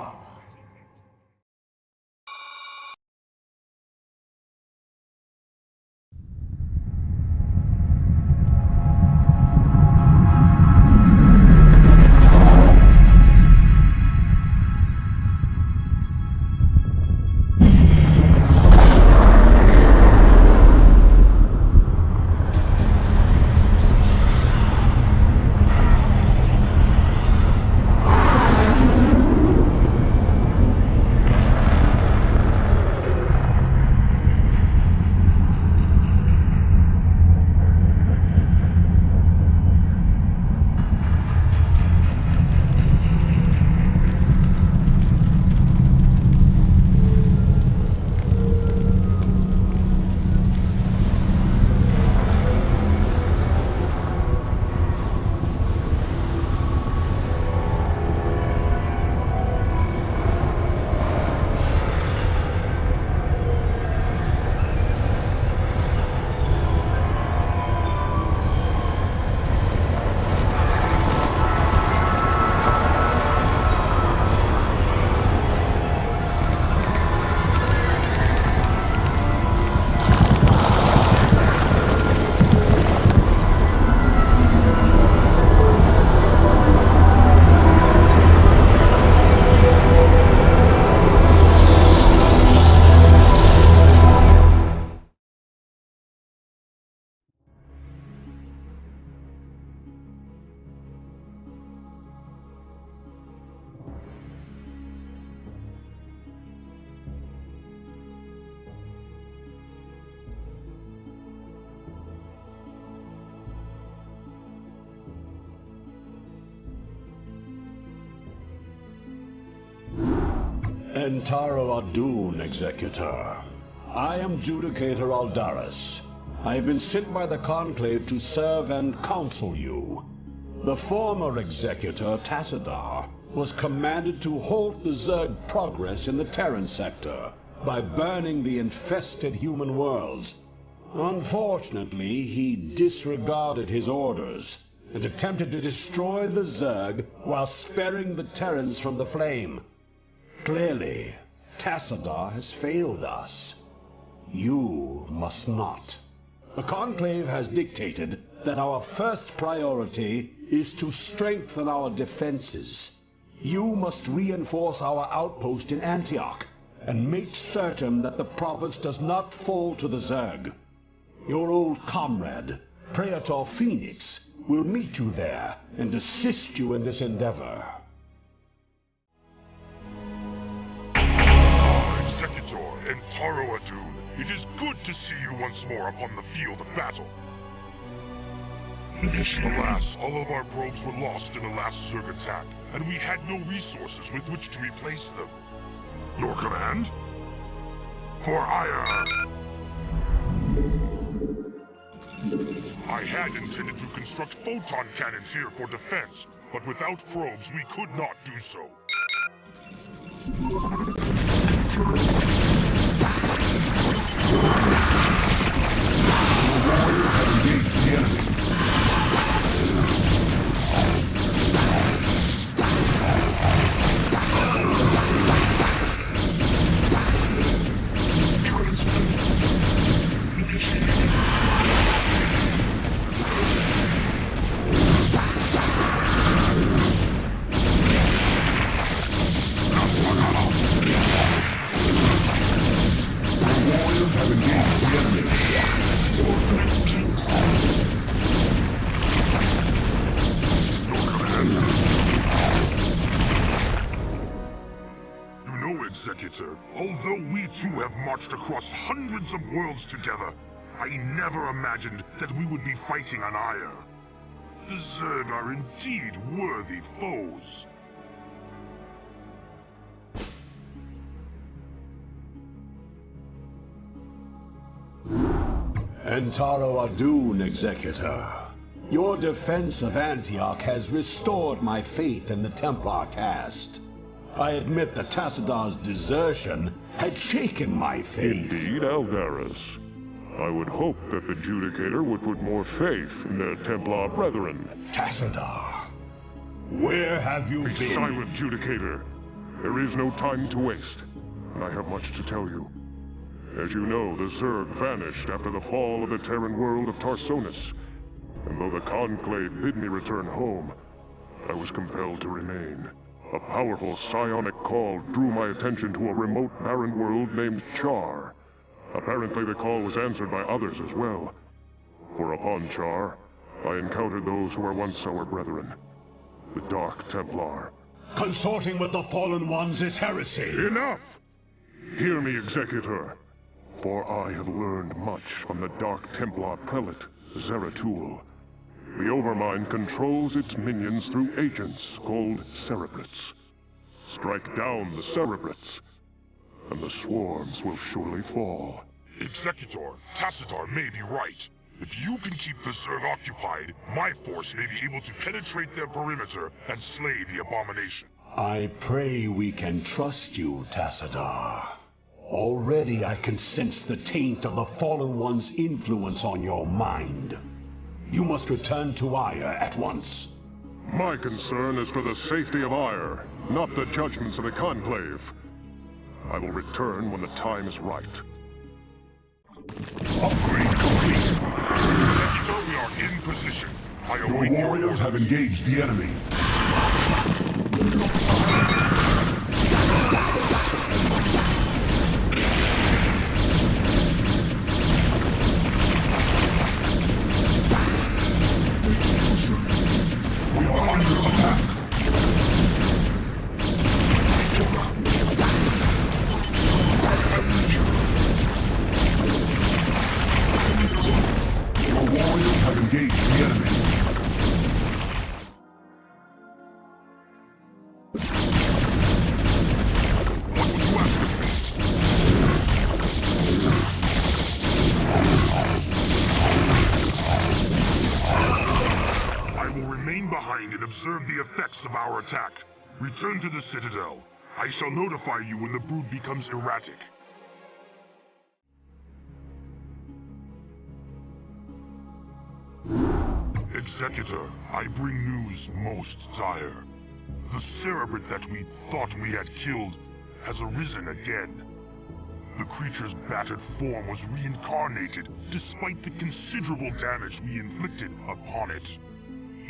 Entaro Adun, Executor. I am Judicator Aldaris. I have been sent by the Conclave to serve and counsel you. The former Executor, Tassadar, was commanded to halt the Zerg progress in the Terran sector by burning the infested human worlds. Unfortunately, he disregarded his orders and attempted to destroy the Zerg while sparing the Terrans from the flame. Clearly, Tassadar has failed us. You must not. The Conclave has dictated that our first priority is to strengthen our defenses. You must reinforce our outpost in Antioch and make certain that the province does not fall to the Zerg. Your old comrade, Praetor Phoenix, will meet you there and assist you in this endeavor. Executor Entaro Adun, it is good to see you once more upon the field of battle. Alas, all of our probes were lost in the last Zerg attack, and we had no resources with which to replace them. Your command? For ire! I had intended to construct photon cannons here for defense, but without probes we could not do so. Warriors have engaged the enemy. Executor, although we too have marched across hundreds of worlds together, I never imagined that we would be fighting on Ire. The Zerg are indeed worthy foes. Entaro Adun, Executor. Your defense of Antioch has restored my faith in the Templar caste. I admit that Tassadar's desertion had shaken my faith. Indeed, Aldaris. I would hope that the Judicator would put more faith in their Templar brethren. Tassadar, where have you been? Be silent, Judicator. There is no time to waste, and I have much to tell you. As you know, the Zerg vanished after the fall of the Terran world of Tarsonis, and though the Conclave bid me return home, I was compelled to remain. A powerful psionic call drew my attention to a remote barren world named Char. Apparently the call was answered by others as well. For upon Char, I encountered those who were once our brethren, the Dark Templar. Consorting with the Fallen Ones is heresy! Enough! Hear me, Executor, for I have learned much from the Dark Templar Prelate, Zeratul. The Overmind controls its minions through agents called Cerebrates. Strike down the Cerebrates, and the swarms will surely fall. Executor, Tassadar may be right. If you can keep the Zerg occupied, my force may be able to penetrate their perimeter and slay the abomination. I pray we can trust you, Tassadar. Already I can sense the taint of the Fallen One's influence on your mind. You must return to Ire at once. My concern is for the safety of Ire, not the judgments of the Conclave. I will return when the time is right. Upgrade complete. Executor, we are in position. Your warriors have engaged the enemy. We are under attack. Your warriors have engaged the enemy. What would Remain behind and observe the effects of our attack. Return to the Citadel. I shall notify you when the brood becomes erratic. Executor, I bring news most dire. The Cerebrate that we thought we had killed has arisen again. The creature's battered form was reincarnated despite the considerable damage we inflicted upon it.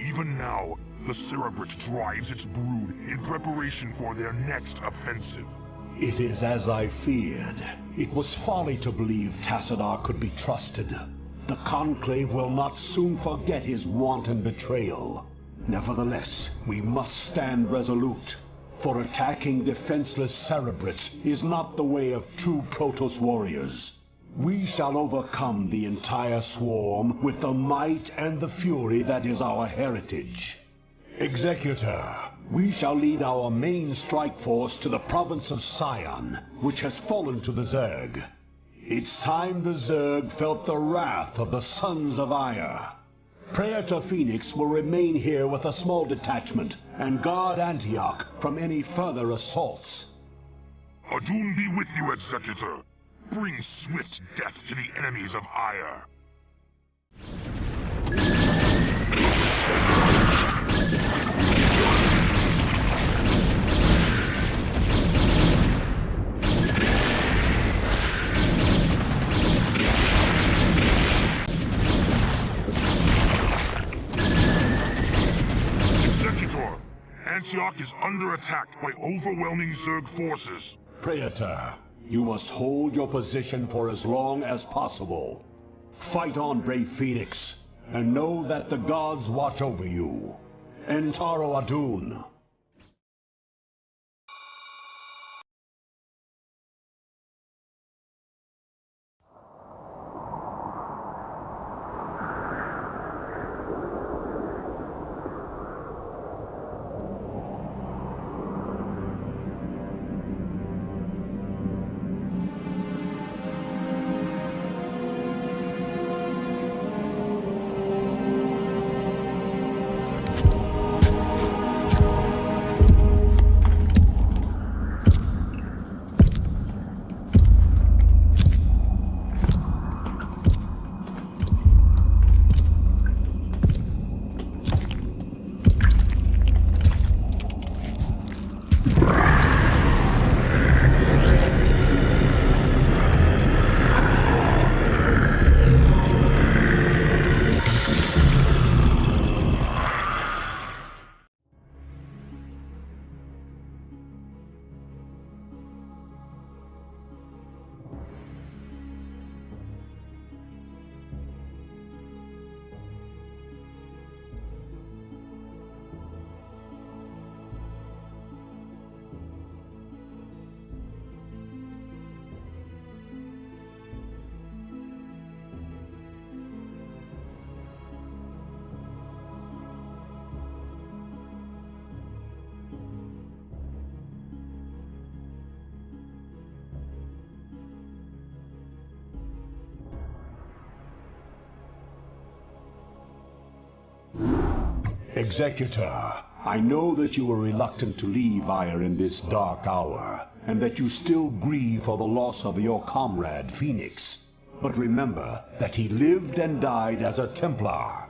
Even now, the Cerebrate drives its brood in preparation for their next offensive. It is as I feared. It was folly to believe Tassadar could be trusted. The Conclave will not soon forget his wanton betrayal. Nevertheless, we must stand resolute. For attacking defenseless Cerebrates is not the way of true Protoss warriors. We shall overcome the entire swarm with the might and the fury that is our heritage. Executor, we shall lead our main strike force to the province of Sion, which has fallen to the Zerg. It's time the Zerg felt the wrath of the Sons of Ire. Praetor Phoenix will remain here with a small detachment and guard Antioch from any further assaults. Adun be with you, Executor. Bring swift death to the enemies of Ire. Executor, Antioch is under attack by overwhelming Zerg forces. Praetor, you must hold your position for as long as possible. Fight on, brave Phoenix, and know that the gods watch over you. Entaro Adun. Executor, I know that you were reluctant to leave Ire in this dark hour, and that you still grieve for the loss of your comrade, Phoenix. But remember that he lived and died as a Templar.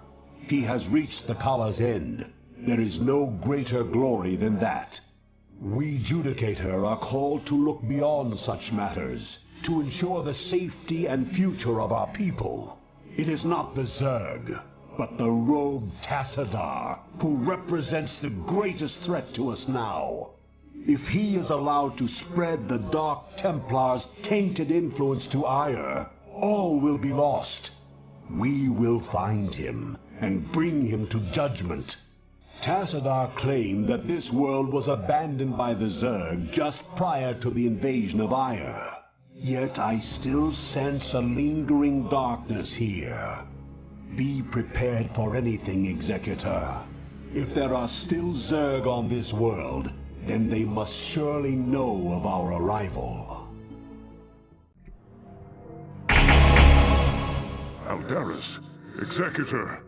He has reached the Kala's end. There is no greater glory than that. We Judicator are called to look beyond such matters, to ensure the safety and future of our people. It is not the Zerg, but the rogue Tassadar, who represents the greatest threat to us now. If he is allowed to spread the Dark Templar's tainted influence to Ire, all will be lost. We will find him and bring him to judgment. Tassadar claimed that this world was abandoned by the Zerg just prior to the invasion of Ire. Yet I still sense a lingering darkness here. Be prepared for anything, Executor. If there are still Zerg on this world, then they must surely know of our arrival. Aldaris, Executor,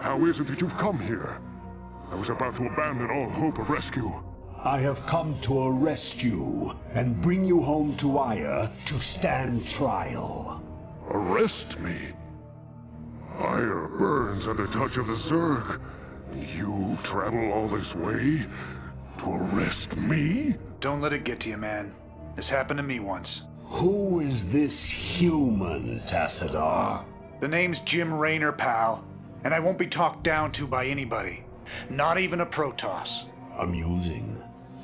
how is it that you've come here? I was about to abandon all hope of rescue. I have come to arrest you and bring you home to Ire to stand trial. Arrest me? Ire burns at the touch of the Zerg. You travel all this way to arrest me? Don't let it get to you, man. This happened to me once. Who is this human, Tassadar? The name's Jim Raynor, pal. And I won't be talked down to by anybody. Not even a Protoss. Amusing.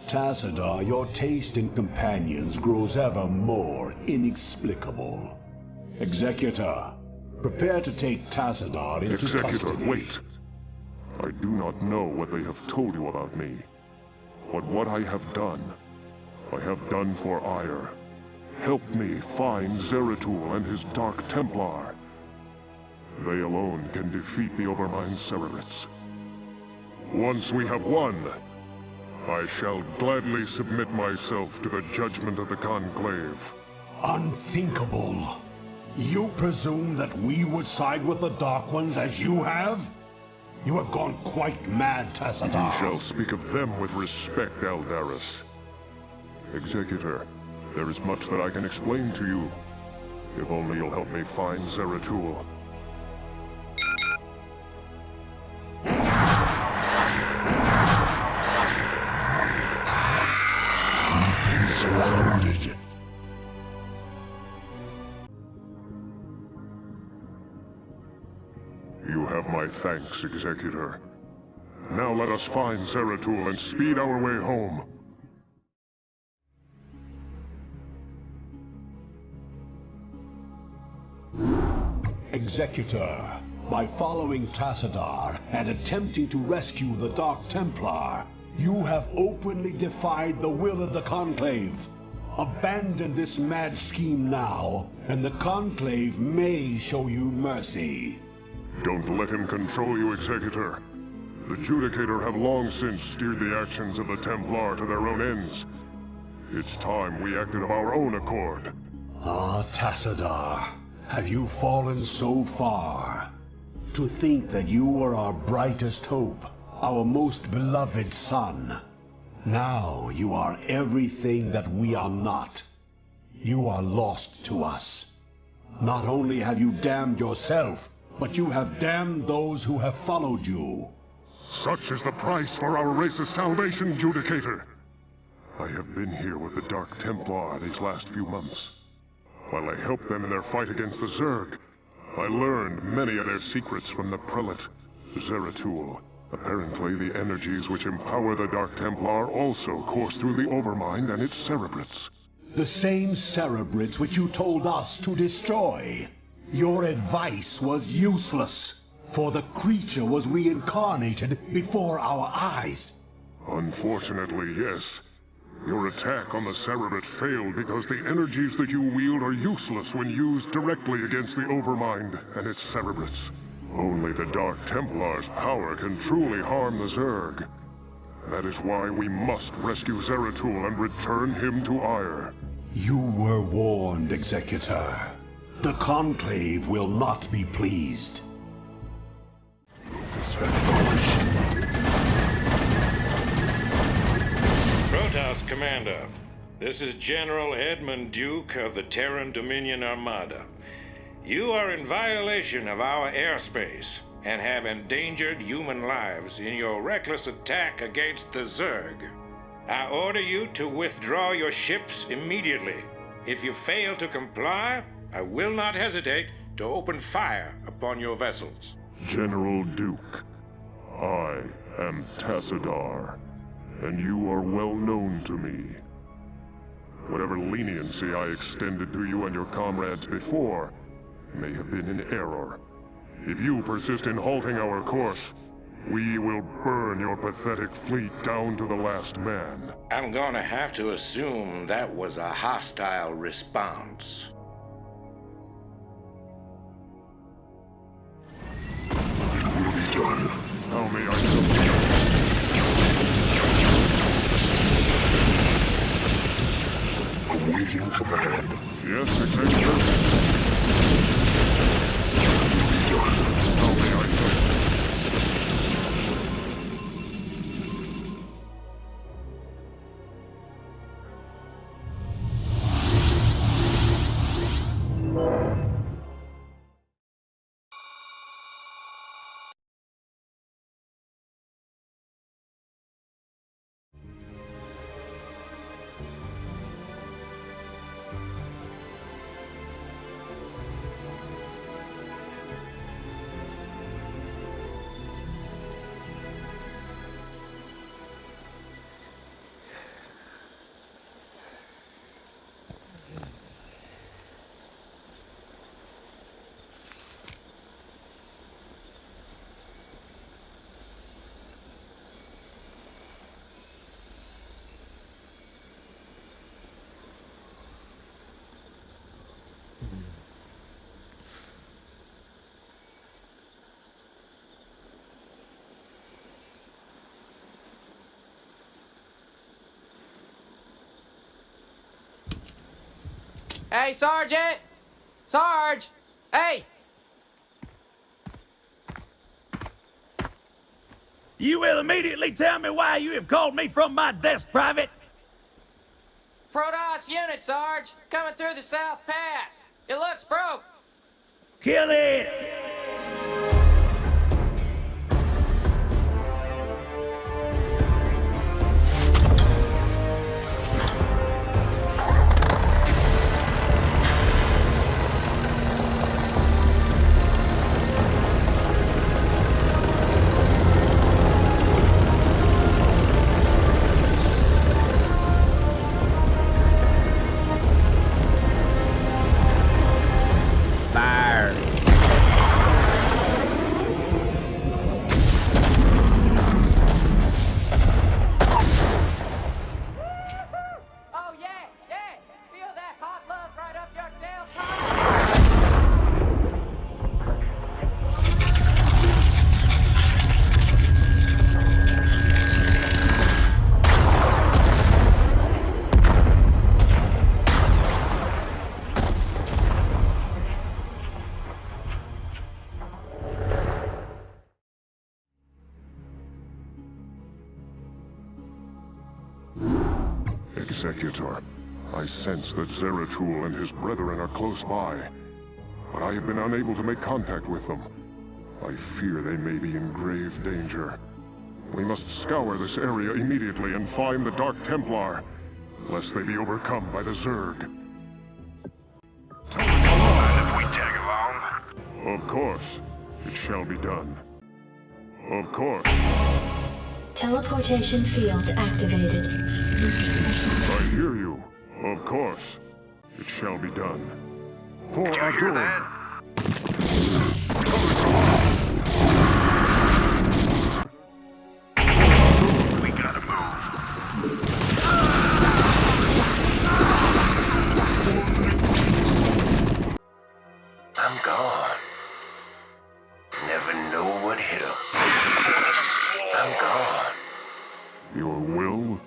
Tassadar, your taste in companions grows ever more inexplicable. Executor, prepare to take Tassadar into custody. Wait. I do not know what they have told you about me. But what I have done for Ire. Help me find Zeratul and his Dark Templar. They alone can defeat the Overmind Cerebrits. Once we have won, I shall gladly submit myself to the judgment of the Conclave. Unthinkable. You presume that we would side with the Dark Ones as you have? You have gone quite mad, Tassadar. You shall speak of them with respect, Aldaris. Executor, there is much that I can explain to you. If only you'll help me find Zeratul. We've been surrounded. You have my thanks, Executor. Now let us find Zeratul and speed our way home. Executor, by following Tassadar and attempting to rescue the Dark Templar, you have openly defied the will of the Conclave. Abandon this mad scheme now, and the Conclave may show you mercy. Don't let him control you, Executor. The Judicator have long since steered the actions of the Templar to their own ends. It's time we acted of our own accord. Ah, Tassadar, have you fallen so far? To think that you were our brightest hope, our most beloved son. Now you are everything that we are not. You are lost to us. Not only have you damned yourself, but you have damned those who have followed you. Such is the price for our race's salvation, Judicator. I have been here with the Dark Templar these last few months. While I helped them in their fight against the Zerg, I learned many of their secrets from the Prelate, Zeratul. Apparently, the energies which empower the Dark Templar also course through the Overmind and its Cerebrits. The same Cerebrits which you told us to destroy. Your advice was useless, for the creature was reincarnated before our eyes. Unfortunately, yes. Your attack on the Cerebrit failed because the energies that you wield are useless when used directly against the Overmind and its Cerebrits. Only the Dark Templar's power can truly harm the Zerg. That is why we must rescue Zeratul and return him to Ire. You were warned, Executor. The Conclave will not be pleased. Protoss Commander, this is General Edmund Duke of the Terran Dominion Armada. You are in violation of our airspace and have endangered human lives in your reckless attack against the Zerg. I order you to withdraw your ships immediately. If you fail to comply, I will not hesitate to open fire upon your vessels. General Duke, I am Tassadar, and you are well known to me. Whatever leniency I extended to you and your comrades before may have been in error. If you persist in halting our course, we will burn your pathetic fleet down to the last man. I'm gonna have to assume that was a hostile response. It will be done. How may I help you? Awaiting command. Yes, Executor. It will be done. How may I help you? Hey, Sergeant! Sarge! Hey! You will immediately tell me why you have called me from my desk, Private. Protoss unit, Sarge. Coming through the South Pass. It looks broke. Kill it! Fire! Oh, yeah, yeah. Feel that hot love right up your tailpipe. Executor, I sense that Zeratul and his brethren are close by, but I have been unable to make contact with them. I fear they may be in grave danger. We must scour this area immediately and find the Dark Templar, lest they be overcome by the Zerg. Mind if we tag along? Of course, it shall be done. Of course. Teleportation field activated. I hear you. Of course. It shall be done. For our doom. We gotta move. I'm gone. Never know what hit 'em. I'm gone. Your will?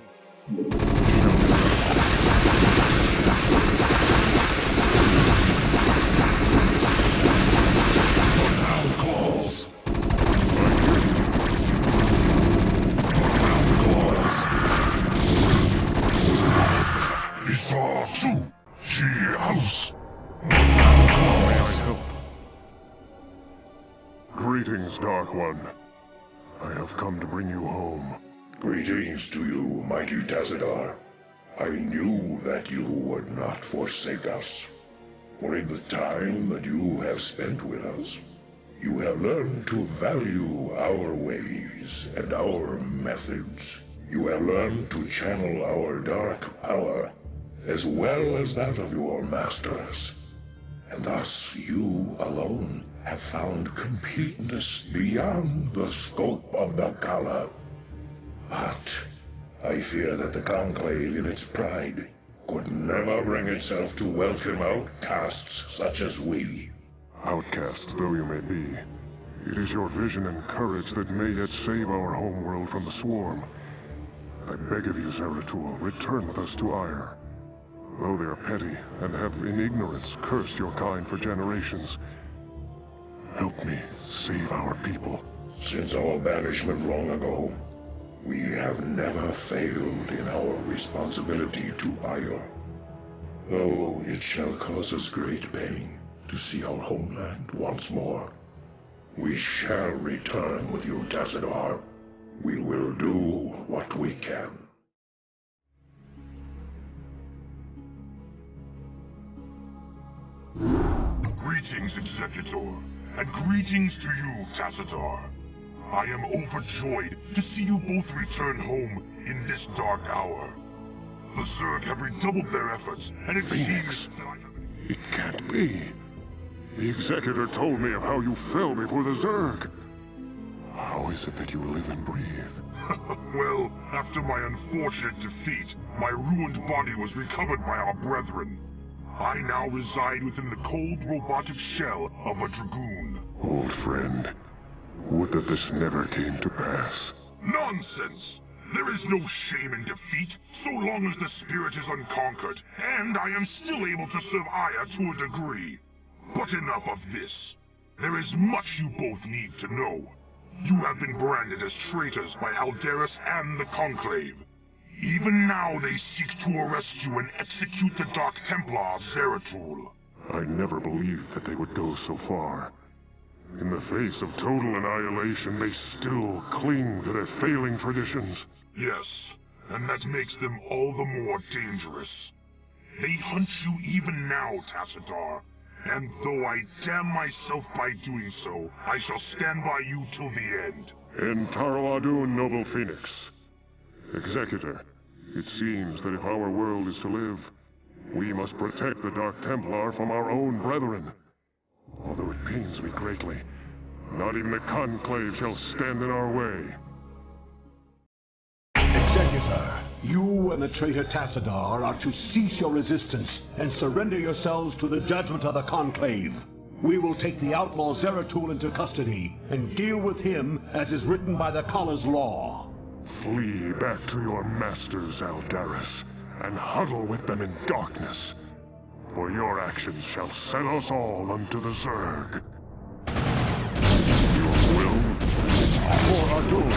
Claws. Isa two. She house. May I help? Greetings, Dark One. I have come to bring you home. Greetings to you, mighty Tazadar. I knew that you would not forsake us. For in the time that you have spent with us, you have learned to value our ways and our methods. You have learned to channel our dark power, as well as that of your masters. And thus you alone have found completeness beyond the scope of the Kala. But I fear that the Conclave in its pride could never bring itself to welcome outcasts such as we. Outcasts though you may be, it is your vision and courage that may yet save our homeworld from the swarm. I beg of you, Zeratul, return with us to Ire. Though they are petty and have in ignorance cursed your kind for generations, help me save our people. Since our banishment long ago, we have never failed in our responsibility to Ire. Though it shall cause us great pain to see our homeland once more, we shall return with you, Tazadar. We will do what we can. Greetings, Executor, and greetings to you, Tazadar. I am overjoyed to see you both return home in this dark hour. The Zerg have redoubled their efforts, and it seems that I have... It can't be. The Executor told me of how you fell before the Zerg. How is it that you live and breathe? Well, after my unfortunate defeat, my ruined body was recovered by our brethren. I now reside within the cold robotic shell of a Dragoon. Old friend, would that this never came to pass. Nonsense! There is no shame in defeat, so long as the spirit is unconquered, and I am still able to serve Aya to a degree. But enough of this. There is much you both need to know. You have been branded as traitors by Aldaris and the Conclave. Even now they seek to arrest you and execute the Dark Templar of Zeratul. I never believed that they would go so far. In the face of total annihilation, they still cling to their failing traditions. Yes, and that makes them all the more dangerous. They hunt you even now, Tassadar. And though I damn myself by doing so, I shall stand by you till the end. En Taro Adun, Noble Phoenix. Executor, it seems that if our world is to live, we must protect the Dark Templar from our own brethren. Although it pains me greatly, not even the Conclave shall stand in our way. Executor, you and the traitor Tassadar are to cease your resistance and surrender yourselves to the judgment of the Conclave. We will take the outlaw Zeratul into custody and deal with him as is written by the Kala's law. Flee back to your masters, Aldaris, and huddle with them in darkness. For your actions shall set us all unto the Zerg. Your will for Adun.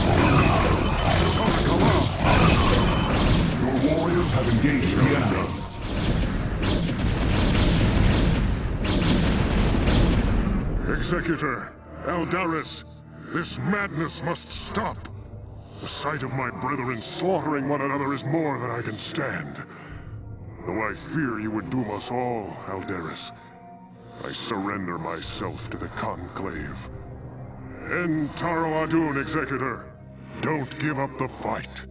Your warriors have engaged the enemy. Executor, Aldaris, this madness must stop. The sight of my brethren slaughtering one another is more than I can stand. Though I fear you would doom us all, Aldaris, I surrender myself to the Conclave. En Taro Adun, Executor. Don't give up the fight.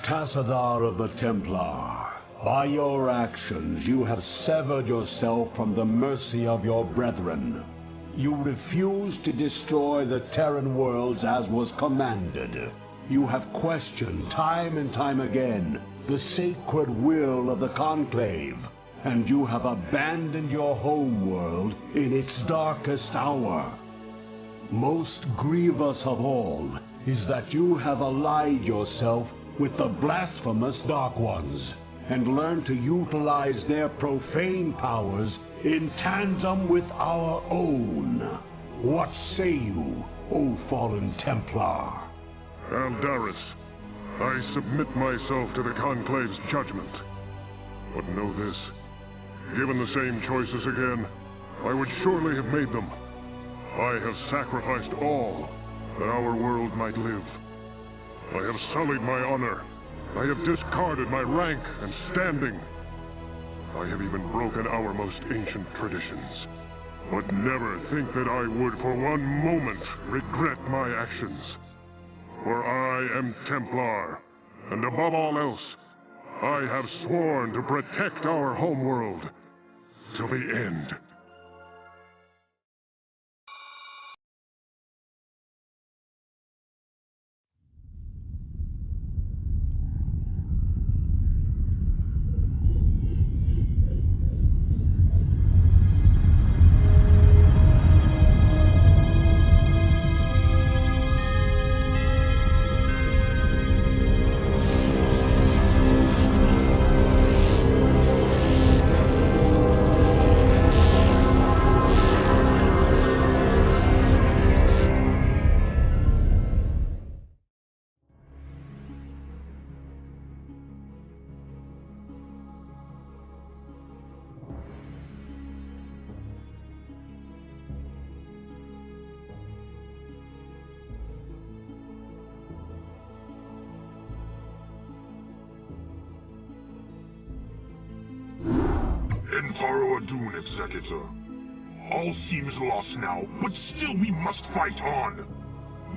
Tassadar of the Templar, by your actions you have severed yourself from the mercy of your brethren. You refused to destroy the Terran worlds as was commanded. You have questioned time and time again the sacred will of the Conclave, and you have abandoned your homeworld in its darkest hour. Most grievous of all is that you have allied yourself with the blasphemous Dark Ones, and learned to utilize their profane powers in tandem with our own. What say you, O fallen Templar? Aldaris, I submit myself to the Conclave's judgment. But know this, given the same choices again, I would surely have made them. I have sacrificed all that our world might live. I have sullied my honor. I have discarded my rank and standing. I have even broken our most ancient traditions. But never think that I would for one moment regret my actions. For I am Templar, and above all else, I have sworn to protect our homeworld till the end. Taro Adun, Executor. All seems lost now, but still we must fight on.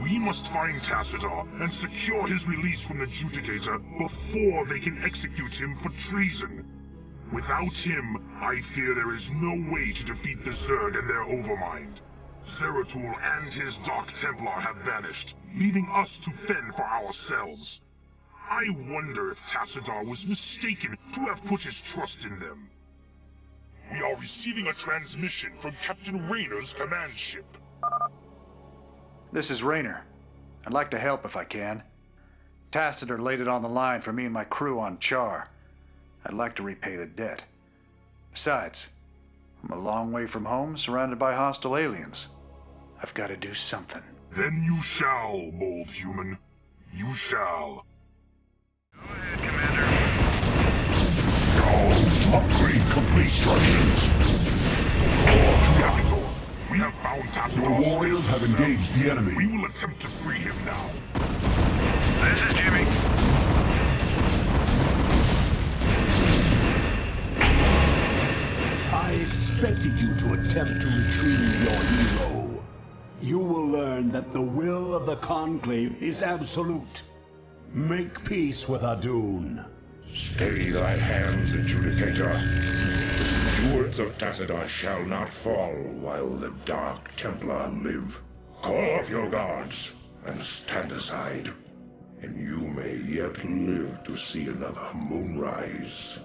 We must find Tassadar and secure his release from the Judicator before they can execute him for treason. Without him, I fear there is no way to defeat the Zerg and their Overmind. Zeratul and his Dark Templar have vanished, leaving us to fend for ourselves. I wonder if Tassadar was mistaken to have put his trust in them. We are receiving a transmission from Captain Rayner's command ship. This is Raynor. I'd like to help if I can. Tacitor laid it on the line for me and my crew on Char. I'd like to repay the debt. Besides, I'm a long way from home, surrounded by hostile aliens. I've got to do something. Then you shall, bold human. You shall. Upgrade complete structures. Capital, we have found Tacitor. Your warriors have engaged the enemy. We will attempt to free him now. This is Jimmy. I expected you to attempt to retrieve your hero. You will learn that the will of the Conclave is absolute. Make peace with Adun. Stay thy hand, Adjudicator. The stewards of Tacitor shall not fall while the Dark Templar live. Call off your guards and stand aside, and you may yet live to see another moonrise.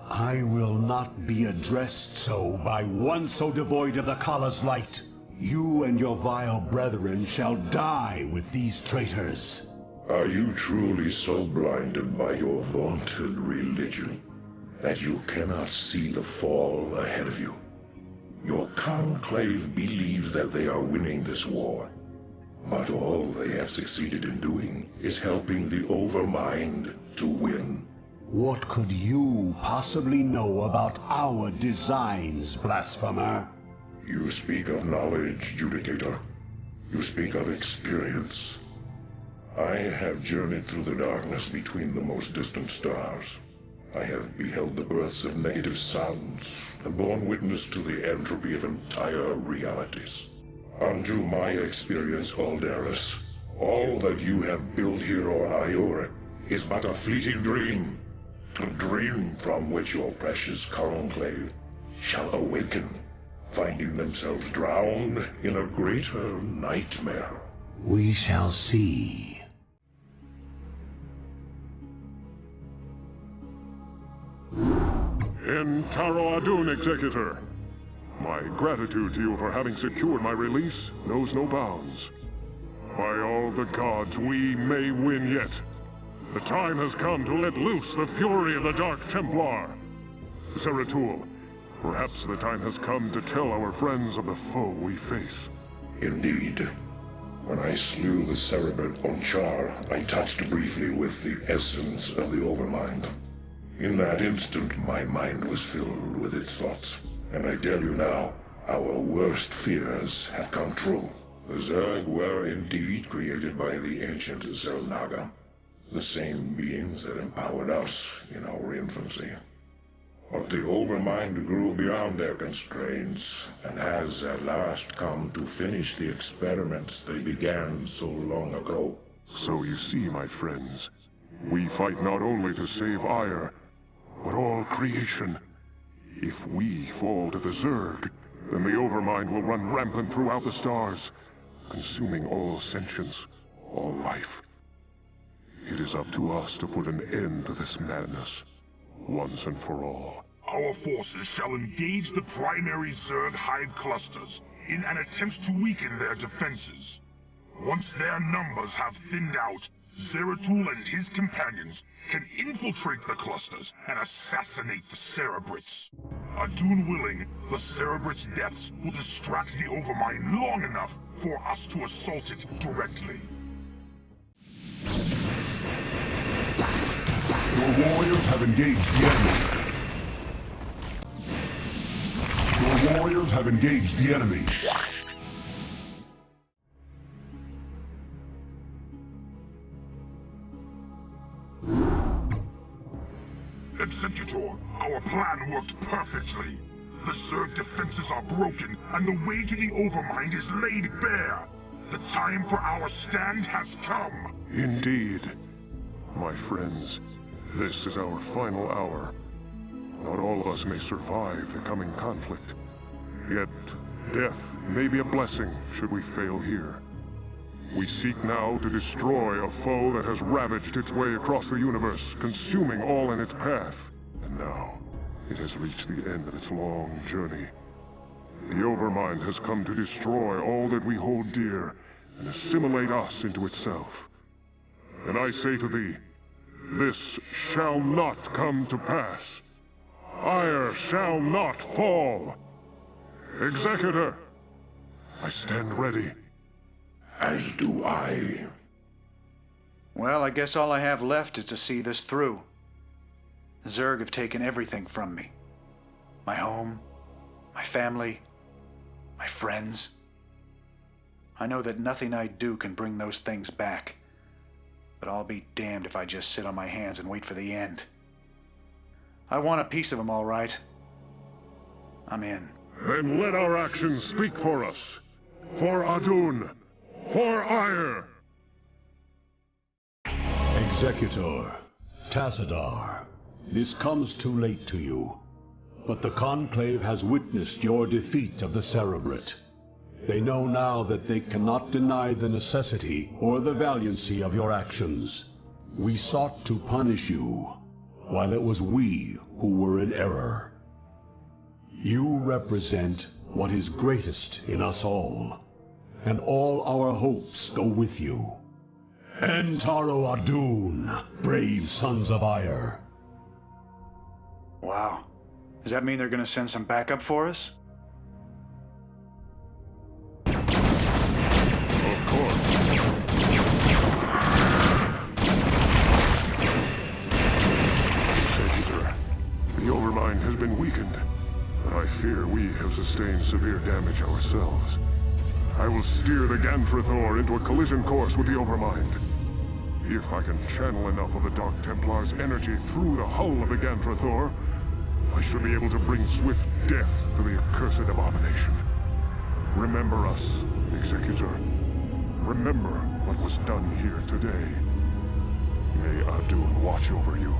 I will not be addressed so by one so devoid of the Kala's light. You and your vile brethren shall die with these traitors. Are you truly so blinded by your vaunted religion that you cannot see the fall ahead of you? Your conclave believes that they are winning this war, but all they have succeeded in doing is helping the Overmind to win. What could you possibly know about our designs, blasphemer? You speak of knowledge, Judicator. You speak of experience. I have journeyed through the darkness between the most distant stars. I have beheld the births of negative sounds, and borne witness to the entropy of entire realities. Unto my experience, Aldaris, all that you have built here on Iora is but a fleeting dream. A dream from which your precious conclave shall awaken, finding themselves drowned in a greater nightmare. We shall see. In Taro Adun, Executor. My gratitude to you for having secured my release knows no bounds. By all the gods, we may win yet. The time has come to let loose the fury of the Dark Templar. Zeratul, perhaps the time has come to tell our friends of the foe we face. Indeed. When I slew the Cerebrit on Char, I touched briefly with the essence of the Overmind. In that instant, my mind was filled with its thoughts. And I tell you now, our worst fears have come true. The Zerg were indeed created by the ancient Zelnaga, the same beings that empowered us in our infancy. But the Overmind grew beyond their constraints, and has at last come to finish the experiments they began so long ago. So you see, my friends, we fight not only to save Ire, but all creation. If we fall to the Zerg, then the Overmind will run rampant throughout the stars, consuming all sentience, all life. It is up to us to put an end to this madness, once and for all. Our forces shall engage the primary Zerg hive clusters in an attempt to weaken their defenses. Once their numbers have thinned out, Zeratul and his companions can infiltrate the clusters and assassinate the Cerebrits. Adun willing, the Cerebrits' deaths will distract the Overmind long enough for us to assault it directly. Your warriors have engaged the enemy. Your warriors have engaged the enemy. Executor, our plan worked perfectly. The Zerg defenses are broken, and the way to the Overmind is laid bare. The time for our stand has come. Indeed. My friends, this is our final hour. Not all of us may survive the coming conflict. Yet, death may be a blessing should we fail here. We seek now to destroy a foe that has ravaged its way across the universe, consuming all in its path. And now, it has reached the end of its long journey. The Overmind has come to destroy all that we hold dear, and assimilate us into itself. And I say to thee, this shall not come to pass. Ire shall not fall. Executor, I stand ready. As do I. Well, I guess all I have left is to see this through. The Zerg have taken everything from me. My home, my family, my friends. I know that nothing I do can bring those things back. But I'll be damned if I just sit on my hands and wait for the end. I want a piece of them, all right. I'm in. Then let our actions speak for us. For Adun. For Ire. Executor, Tassadar, this comes too late to you. But the Conclave has witnessed your defeat of the Cerebrate. They know now that they cannot deny the necessity or the valiancy of your actions. We sought to punish you, while it was we who were in error. You represent what is greatest in us all, and all our hopes go with you. Entaro Adun, brave sons of Ire. Wow. Does that mean they're gonna send some backup for us? Of course. Executor, the Overmind has been weakened. I fear we have sustained severe damage ourselves. I will steer the Gantrathor into a collision course with the Overmind. If I can channel enough of the Dark Templar's energy through the hull of the Gantrathor, I should be able to bring swift death to the accursed abomination. Remember us, Executor. Remember what was done here today. May Adun watch over you.